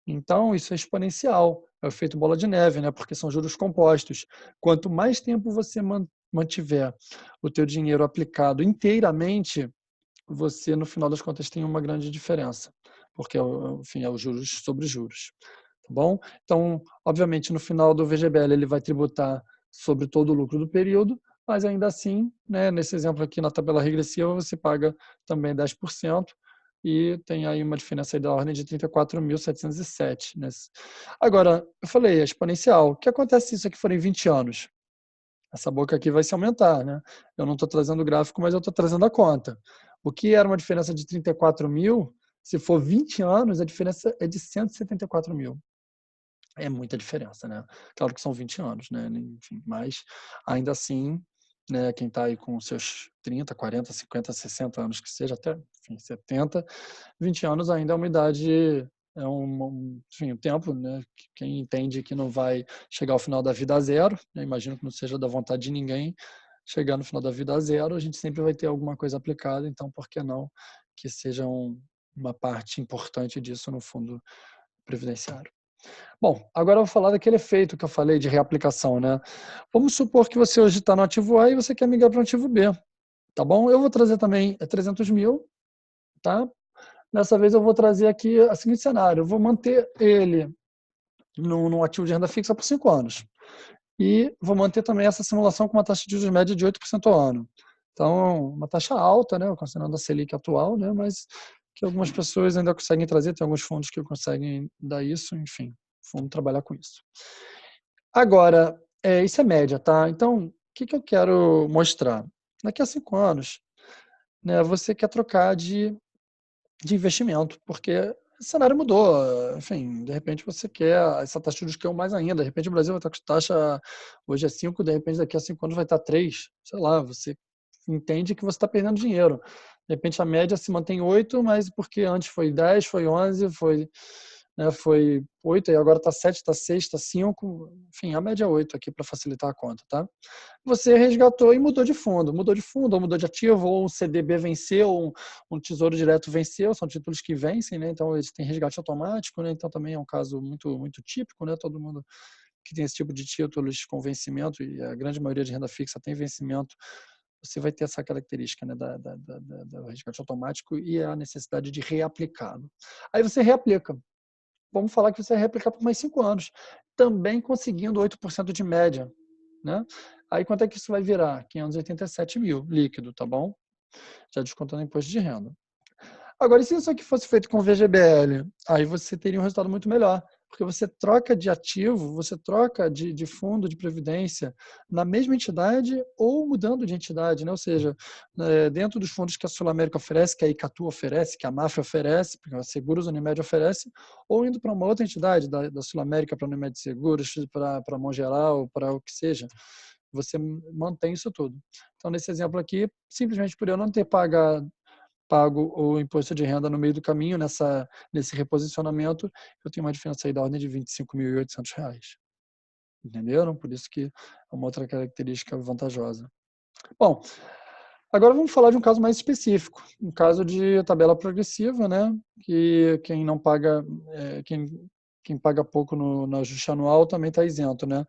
Então, isso é exponencial, é o efeito bola de neve, né? Porque são juros compostos. Quanto mais tempo você mantiver o teu dinheiro aplicado inteiramente, você, no final das contas, tem uma grande diferença, porque, enfim, é os juros sobre juros. Tá bom? Então, obviamente, no final do VGBL, ele vai tributar sobre todo o lucro do período, mas ainda assim, né, nesse exemplo aqui na tabela regressiva, você paga também 10%, e tem aí uma diferença aí da ordem de 34.707. Né? Agora, eu falei, é exponencial. O que acontece se isso aqui forem 20 anos? Essa boca aqui vai se aumentar, né? Eu não estou trazendo o gráfico, mas eu estou trazendo a conta. O que era uma diferença de 34 mil, se for 20 anos, a diferença é de 174 mil. É muita diferença, né? Claro que são 20 anos, né? Enfim, mas ainda assim, né, quem está aí com seus 30, 40, 50, 60 anos, que seja até, enfim, 70, 20 anos ainda é uma idade, enfim, um tempo, né? Quem entende que não vai chegar ao final da vida a zero, né, imagino que não seja da vontade de ninguém chegar no final da vida a zero, a gente sempre vai ter alguma coisa aplicada, então por que não que seja uma parte importante disso no fundo previdenciário. Bom, agora eu vou falar daquele efeito que eu falei de reaplicação, né? Vamos supor que você hoje está no ativo A e você quer migrar para o ativo B, tá bom? Eu vou trazer também 300 mil, tá? Dessa vez eu vou trazer aqui o seguinte cenário, eu vou manter ele num ativo de renda fixa por 5 anos. E vou manter também essa simulação com uma taxa de juros média de 8% ao ano. Então, uma taxa alta, né, considerando a Selic atual, né, mas que algumas pessoas ainda conseguem trazer, tem alguns fundos que conseguem dar isso, enfim, vamos trabalhar com isso. Agora, isso é média, tá? Então, o que eu quero mostrar? Daqui a 5 anos, né, você quer trocar de investimento, porque o cenário mudou. Enfim, de repente você quer essa taxa de juros caiu mais ainda. De repente o Brasil vai estar com taxa, hoje é 5, de repente daqui a 5 anos vai estar 3. Sei lá, você entende que você está perdendo dinheiro. De repente a média se mantém 8, mas porque antes foi 10, foi 11, foi 8, e agora está 7, está 6, está 5. Enfim, a média é 8 aqui para facilitar a conta, tá? Você resgatou e mudou de fundo. Mudou de fundo, ou mudou de ativo, ou um CDB venceu, um Tesouro Direto venceu, são títulos que vencem, né? Então eles têm resgate automático, né? Então também é um caso muito, muito típico, né? Todo mundo que tem esse tipo de títulos com vencimento, e a grande maioria de renda fixa tem vencimento, você vai ter essa característica, né, do resgate automático e a necessidade de reaplicá-lo. Aí você reaplica. Vamos falar que você vai reaplicar por mais 5 anos, também conseguindo 8% de média. Né? Aí quanto é que isso vai virar? 587 mil líquido, tá bom? Já descontando imposto de renda. Agora, e se isso aqui fosse feito com VGBL? Aí você teria um resultado muito melhor, porque você troca de ativo, você troca de fundo de previdência na mesma entidade ou mudando de entidade, né? Ou seja, dentro dos fundos que a Sul América oferece, que a Icatu oferece, que a Mafra oferece, porque a Seguros Unimed oferece, ou indo para uma outra entidade, da Sul América para a Unimed Seguros, para a Mão Geral, para o que seja, você mantém isso tudo. Então, nesse exemplo aqui, simplesmente por eu não ter pago o imposto de renda no meio do caminho, nesse reposicionamento, eu tenho uma diferença aí da ordem de R$ 25.800. Entenderam? Por isso que é uma outra característica vantajosa. Bom, agora vamos falar de um caso mais específico, um caso de tabela progressiva, né? Que quem não paga, quem paga pouco no ajuste anual também está isento, né?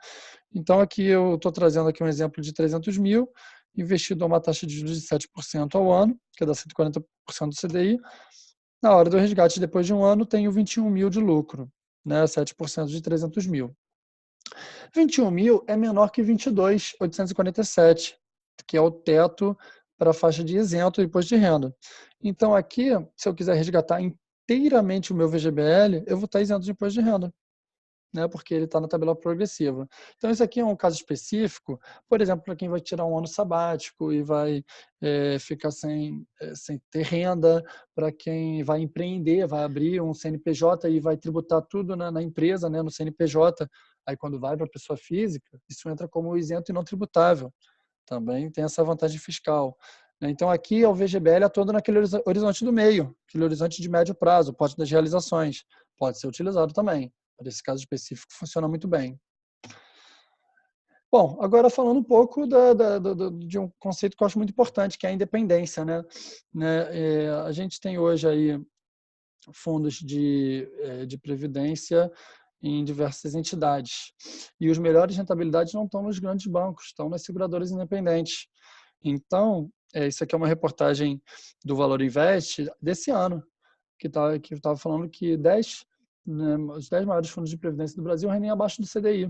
Então aqui eu estou trazendo aqui um exemplo de 300 mil, investido a uma taxa de juros de 7% ao ano, que dá 140% do CDI. Na hora do resgate, depois de um ano, tenho 21 mil de lucro, né? 7% de 300 mil. 21 mil é menor que 22.847, que é o teto para a faixa de isento do imposto de renda. Então, aqui, se eu quiser resgatar inteiramente o meu VGBL, eu vou estar isento de imposto de renda, né, porque ele está na tabela progressiva. Então, isso aqui é um caso específico, por exemplo, para quem vai tirar um ano sabático e vai ficar sem ter renda, para quem vai empreender, vai abrir um CNPJ e vai tributar tudo na empresa, né, no CNPJ. Aí, quando vai para a pessoa física, isso entra como isento e não tributável. Também tem essa vantagem fiscal. Então, aqui é o VGBL atuando naquele horizonte do meio, aquele horizonte de médio prazo, o pote das realizações. Pode ser utilizado também. Para esse caso específico, funciona muito bem. Bom, agora falando um pouco de um conceito que eu acho muito importante, que é a independência, né? A gente tem hoje aí fundos de previdência em diversas entidades. E os melhores rentabilidades não estão nos grandes bancos, estão nas seguradoras independentes. Então, isso aqui é uma reportagem do Valor Invest desse ano, que estava falando que os 10 maiores fundos de previdência do Brasil rendem abaixo do CDI,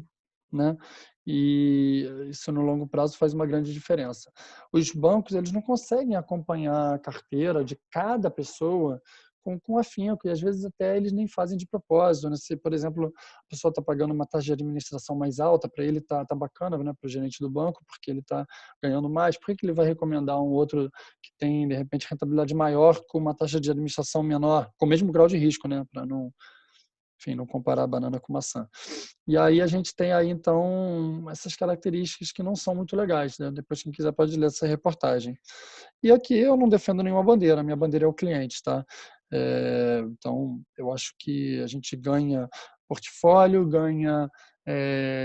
né? E isso no longo prazo faz uma grande diferença. Os bancos, eles não conseguem acompanhar a carteira de cada pessoa com afinco, e às vezes até eles nem fazem de propósito, né? Se, por exemplo, a pessoa está pagando uma taxa de administração mais alta, para ele tá bacana, né, para o gerente do banco, porque ele está ganhando mais, por que ele vai recomendar um outro que tem, de repente, rentabilidade maior com uma taxa de administração menor, com o mesmo grau de risco, né, para não, enfim, não comparar a banana com maçã. E aí a gente tem aí, então, essas características que não são muito legais, né? Depois, quem quiser pode ler essa reportagem. E aqui eu não defendo nenhuma bandeira, minha bandeira é o cliente, tá? Então, eu acho que a gente ganha portfólio, ganha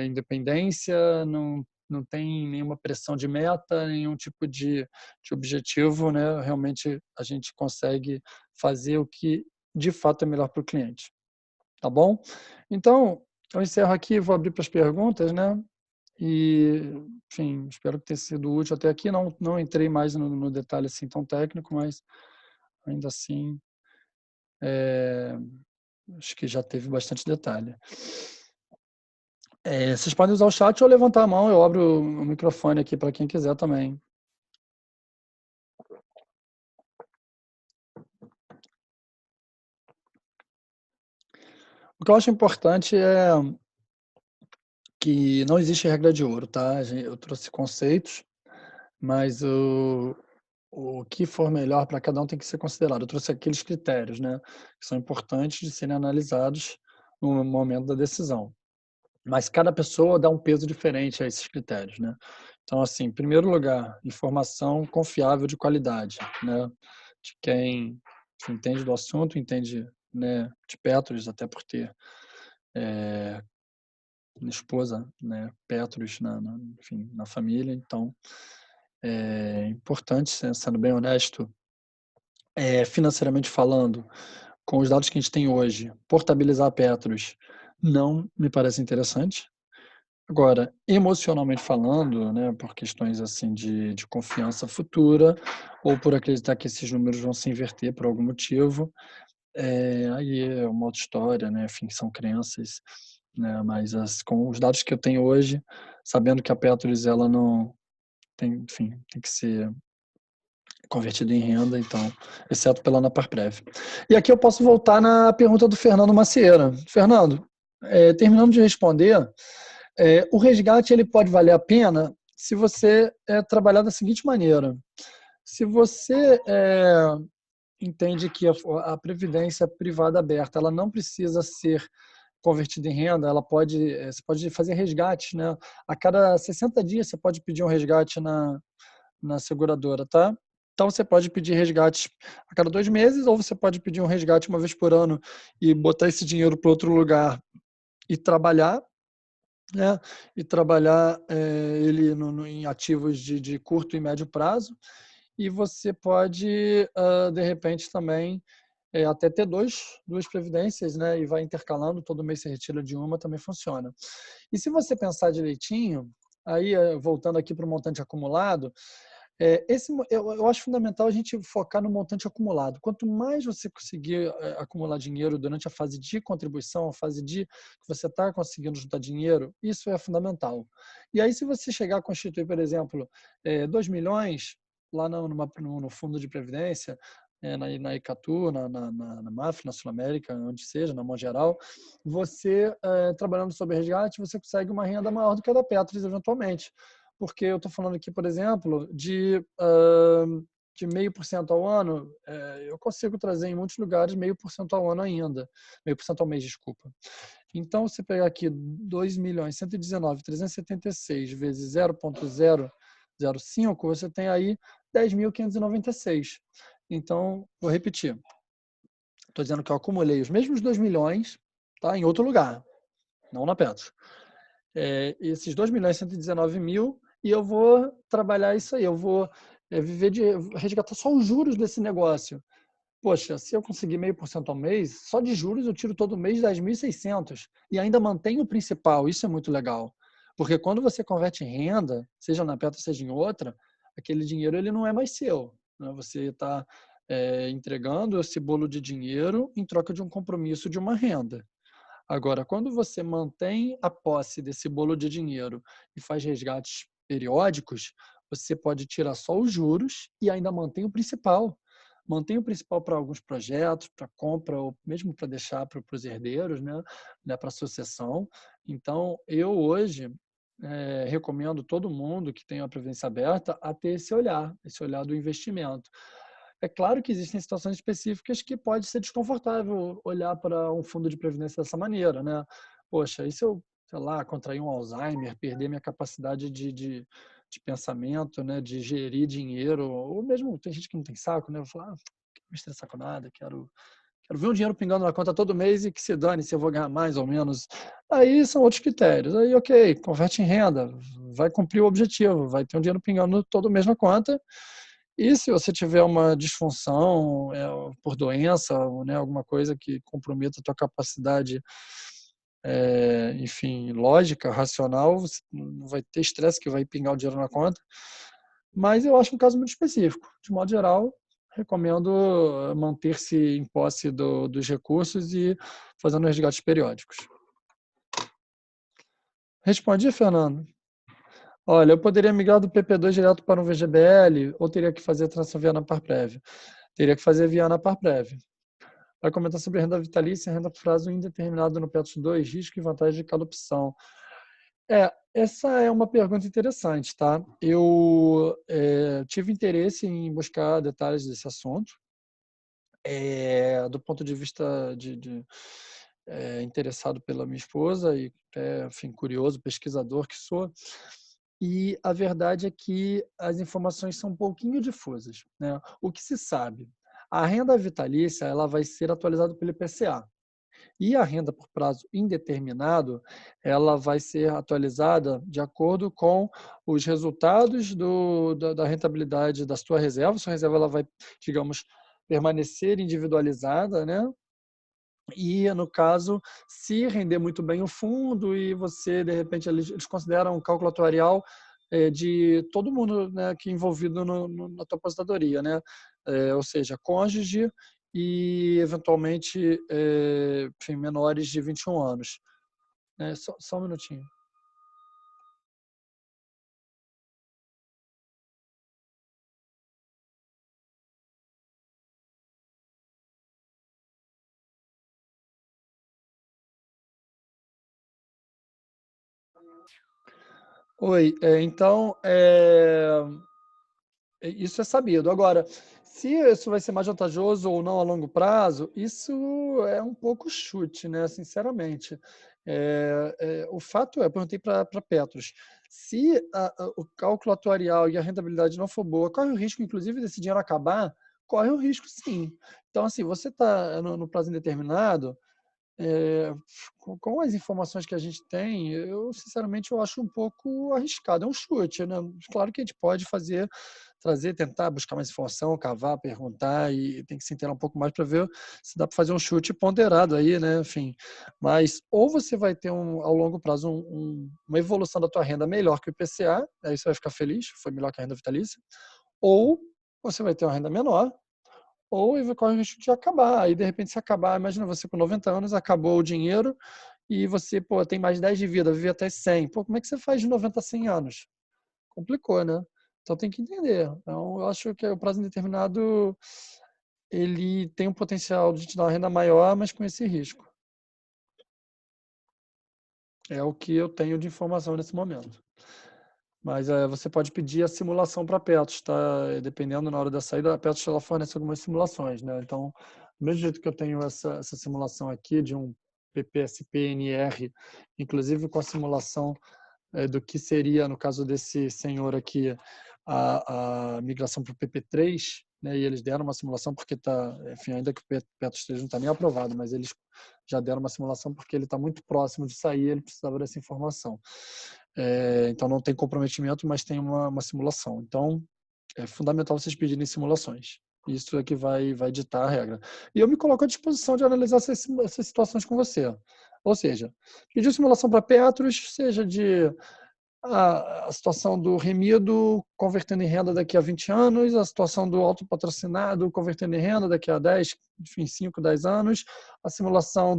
independência, não tem nenhuma pressão de meta, nenhum tipo de objetivo, né? Realmente a gente consegue fazer o que de fato é melhor para o cliente. Tá bom? Então, eu encerro aqui, vou abrir para as perguntas, né? E, enfim, espero que tenha sido útil até aqui. Não entrei mais no detalhe assim tão técnico, mas ainda assim, acho que já teve bastante detalhe. Vocês podem usar o chat ou levantar a mão, eu abro o microfone aqui para quem quiser também. O que eu acho importante é que não existe regra de ouro, tá? Eu trouxe conceitos, mas o que for melhor para cada um tem que ser considerado. Eu trouxe aqueles critérios, né, que são importantes de serem analisados no momento da decisão. Mas cada pessoa dá um peso diferente a esses critérios, né? Então, assim, em primeiro lugar, informação confiável de qualidade, né? De quem entende do assunto, entende, né, de Petros, até por ter esposa, né, Petros enfim, na família. Então, é importante, sendo bem honesto, financeiramente falando, com os dados que a gente tem hoje, portabilizar Petros não me parece interessante. Agora, emocionalmente falando, né, por questões assim de confiança futura, ou por acreditar que esses números vão se inverter por algum motivo, aí é uma outra história, né, enfim, são crenças, né, mas com os dados que eu tenho hoje, sabendo que a Petros ela não tem, enfim, tem que ser convertido em renda, então, exceto pela Anaparprev. E aqui eu posso voltar na pergunta do Fernando Macieira. Fernando, terminando de responder, o resgate ele pode valer a pena se você trabalhar da seguinte maneira. Se você entende que a previdência privada aberta ela não precisa ser convertida em renda, você pode fazer resgate, né? A cada 60 dias você pode pedir um resgate na seguradora, tá? Então, você pode pedir resgate a cada 2 meses, ou você pode pedir um resgate uma vez por ano e botar esse dinheiro para outro lugar e trabalhar, né? E trabalhar ele em ativos de curto e médio prazo. E você pode, de repente, também até ter duas previdências, né? E vai intercalando, todo mês você retira de uma, também funciona. E se você pensar direitinho, Aí, voltando aqui para o montante acumulado, eu acho fundamental a gente focar no montante acumulado. Quanto mais você conseguir acumular dinheiro durante a fase de contribuição, a fase de que você está conseguindo juntar dinheiro, isso é fundamental. E aí, se você chegar a constituir, por exemplo, 2 milhões lá no fundo de previdência, na Icatu, na MAF, na Sul-América, onde seja, na mão geral, você, trabalhando sobre resgate, você consegue uma renda maior do que a da Petros, eventualmente. Porque eu estou falando aqui, por exemplo, de 0,5% ao ano, eu consigo trazer em muitos lugares 0,5% ao ano ainda, 0,5% ao mês, desculpa. Então, se pegar aqui 2.119.376 vezes 0,005, você tem aí 10.596. Então, vou repetir. Estou dizendo que eu acumulei os mesmos 2 milhões, tá, em outro lugar, não na Petros. Esses 2.119.000, e eu vou trabalhar isso aí, eu vou resgatar só os juros desse negócio. Poxa, se eu conseguir 0,5% ao mês, só de juros eu tiro todo mês 10.600 e ainda mantenho o principal. Isso é muito legal. Porque quando você converte em renda, seja na Petro, seja em outra, aquele dinheiro ele não é mais seu, né? Você está entregando esse bolo de dinheiro em troca de um compromisso de uma renda. Agora, quando você mantém a posse desse bolo de dinheiro e faz resgates periódicos, você pode tirar só os juros e ainda mantém o principal. Mantém o principal para alguns projetos, para compra, ou mesmo para deixar para os herdeiros, né, para a sucessão. Então, eu hoje recomendo todo mundo que tem uma previdência aberta a ter esse olhar do investimento. É claro que existem situações específicas que pode ser desconfortável olhar para um fundo de previdência dessa maneira, né? Poxa, e se eu, sei lá, contrair um Alzheimer, perder minha capacidade de pensamento, né, de gerir dinheiro, ou mesmo tem gente que não tem saco, né? Eu vou falar, não quero me estressar com nada, quero ver um dinheiro pingando na conta todo mês e que se dane se eu vou ganhar mais ou menos. Aí são outros critérios. Aí, ok, converte em renda, vai cumprir o objetivo, vai ter um dinheiro pingando todo mês na conta. E se você tiver uma disfunção por doença, né, alguma coisa que comprometa a tua capacidade, enfim, lógica, racional, você não vai ter estresse que vai pingar o dinheiro na conta. Mas eu acho um caso muito específico. De modo geral, recomendo manter-se em posse dos recursos e fazendo resgates periódicos. Respondi, Fernando? Olha, eu poderia migrar do PP2 direto para um VGBL ou teria que fazer a transação via na Parprev? Teria que fazer via na Parprev. Vai comentar sobre renda vitalícia e renda por prazo indeterminado no PETS 2, risco e vantagem de cada opção. Essa é uma pergunta interessante, tá? Eu tive interesse em buscar detalhes desse assunto, do ponto de vista interessado pela minha esposa e, enfim, curioso, pesquisador que sou. E a verdade é que as informações são um pouquinho difusas, né? O que se sabe? A renda vitalícia ela vai ser atualizada pelo IPCA. E a renda por prazo indeterminado, ela vai ser atualizada de acordo com os resultados da rentabilidade da sua reserva. Sua reserva ela vai, digamos, permanecer individualizada, né? E, no caso, se render muito bem o fundo e você, de repente, eles consideram um cálculo atuarial de todo mundo, né, que é envolvido na tua aposentadoria, né? Ou seja, cônjuge e, eventualmente, enfim, menores de 21 anos. Só um minutinho. Oi, então, isso é sabido. Agora, se isso vai ser mais vantajoso ou não a longo prazo, isso é um pouco chute, né? Sinceramente. O fato eu perguntei para Petros, se o cálculo atuarial e a rentabilidade não for boa, corre o risco, inclusive, desse dinheiro acabar? Corre o risco, sim. Então, assim, você está no prazo indeterminado, com as informações que a gente tem, eu sinceramente eu acho um pouco arriscado, é um chute, né? Claro que a gente pode trazer, tentar buscar mais informação, cavar, perguntar e tem que se inteirar um pouco mais para ver se dá para fazer um chute ponderado aí, né? Enfim, mas ou você vai ter ao longo prazo uma evolução da tua renda melhor que o IPCA, aí você vai ficar feliz, foi melhor que a renda vitalícia, ou você vai ter uma renda menor, ou ele corre o risco de acabar. Aí, de repente, se acabar, imagina você com 90 anos, acabou o dinheiro e você, pô, tem mais 10 de vida, vive até 100. Pô, como é que você faz de 90 a 100 anos? Complicou, né? Então tem que entender. Então, eu acho que o prazo indeterminado, ele tem um potencial de te dar uma renda maior, mas com esse risco. É o que eu tenho de informação nesse momento. Mas você pode pedir a simulação para a Petros, tá? Dependendo na hora da saída, a Petros ela fornece algumas simulações, né? Então, do mesmo jeito que eu tenho essa simulação aqui de um PPSP-NR, inclusive com a simulação do que seria, no caso desse senhor aqui, a migração para o PP3, né? E eles deram uma simulação porque enfim, ainda que o Petros 3 não está nem aprovado, mas eles já deram uma simulação porque ele está muito próximo de sair, ele precisava dessa informação. Então não tem comprometimento, mas tem uma simulação. Então é fundamental vocês pedirem simulações. Isso é que vai ditar a regra. E eu me coloco à disposição de analisar essas situações com você. Ou seja, pedir simulação para Petros, seja de a situação do remido convertendo em renda daqui a 20 anos, a situação do autopatrocinado convertendo em renda daqui a 10, enfim, 5, 10 anos, a simulação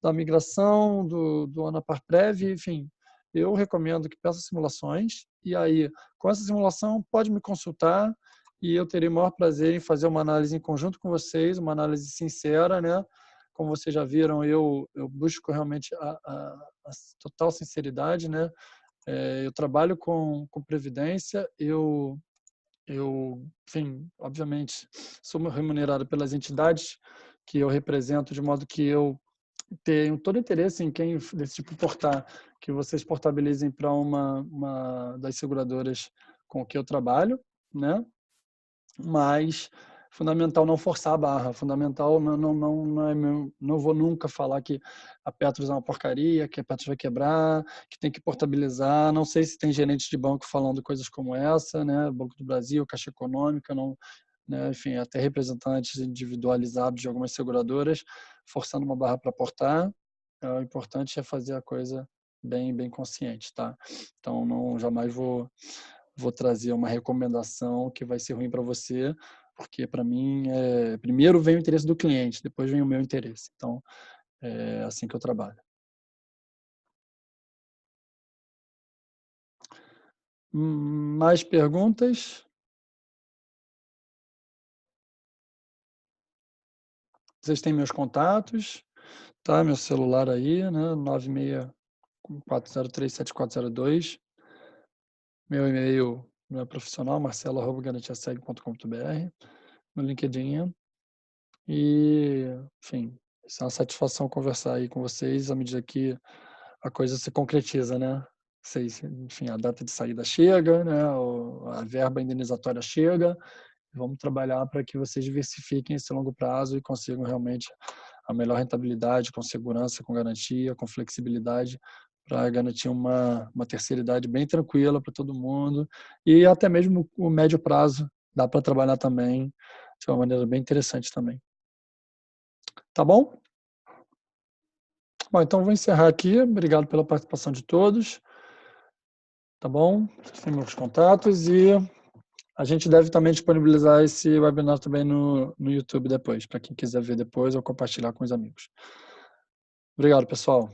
da migração, do Anaparprev, enfim. Eu recomendo que peça simulações e aí, com essa simulação, pode me consultar e eu terei o maior prazer em fazer uma análise em conjunto com vocês, uma análise sincera, né? Como vocês já viram, eu busco realmente a total sinceridade, né? Eu trabalho com previdência, enfim, obviamente, sou remunerado pelas entidades que eu represento, de modo que eu tenho todo interesse em quem desse tipo portar, que vocês portabilizem para uma das seguradoras com que eu trabalho, né? Mas fundamental não forçar a barra, fundamental não vou nunca falar que a Petros é uma porcaria, que a Petros vai quebrar, que tem que portabilizar. Não sei se tem gerentes de banco falando coisas como essa, né? Banco do Brasil, Caixa Econômica, não, né? Enfim, até representantes individualizados de algumas seguradoras forçando uma barra para portar. O importante é fazer a coisa bem consciente, tá? Então não jamais vou trazer uma recomendação que vai ser ruim para você, porque para mim primeiro vem o interesse do cliente, depois vem o meu interesse. Então é assim que eu trabalho. Mais perguntas? Vocês têm meus contatos, tá? Meu celular aí, né? 96403742. Meu e-mail meu profissional, marcelo@garantiaseg.com.br. Meu LinkedIn. E, enfim, é uma satisfação conversar aí com vocês à medida que a coisa se concretiza, né? Vocês, enfim, a data de saída chega, né? A verba indenizatória chega. Vamos trabalhar para que vocês diversifiquem esse longo prazo e consigam realmente a melhor rentabilidade, com segurança, com garantia, com flexibilidade, para garantir uma terceira idade bem tranquila para todo mundo. E até mesmo o médio prazo dá para trabalhar também de uma maneira bem interessante também. Tá bom? Bom, então vou encerrar aqui. Obrigado pela participação de todos. Tá bom? Tem meus contatos e a gente deve também disponibilizar esse webinar também no YouTube depois, para quem quiser ver depois ou compartilhar com os amigos. Obrigado, pessoal.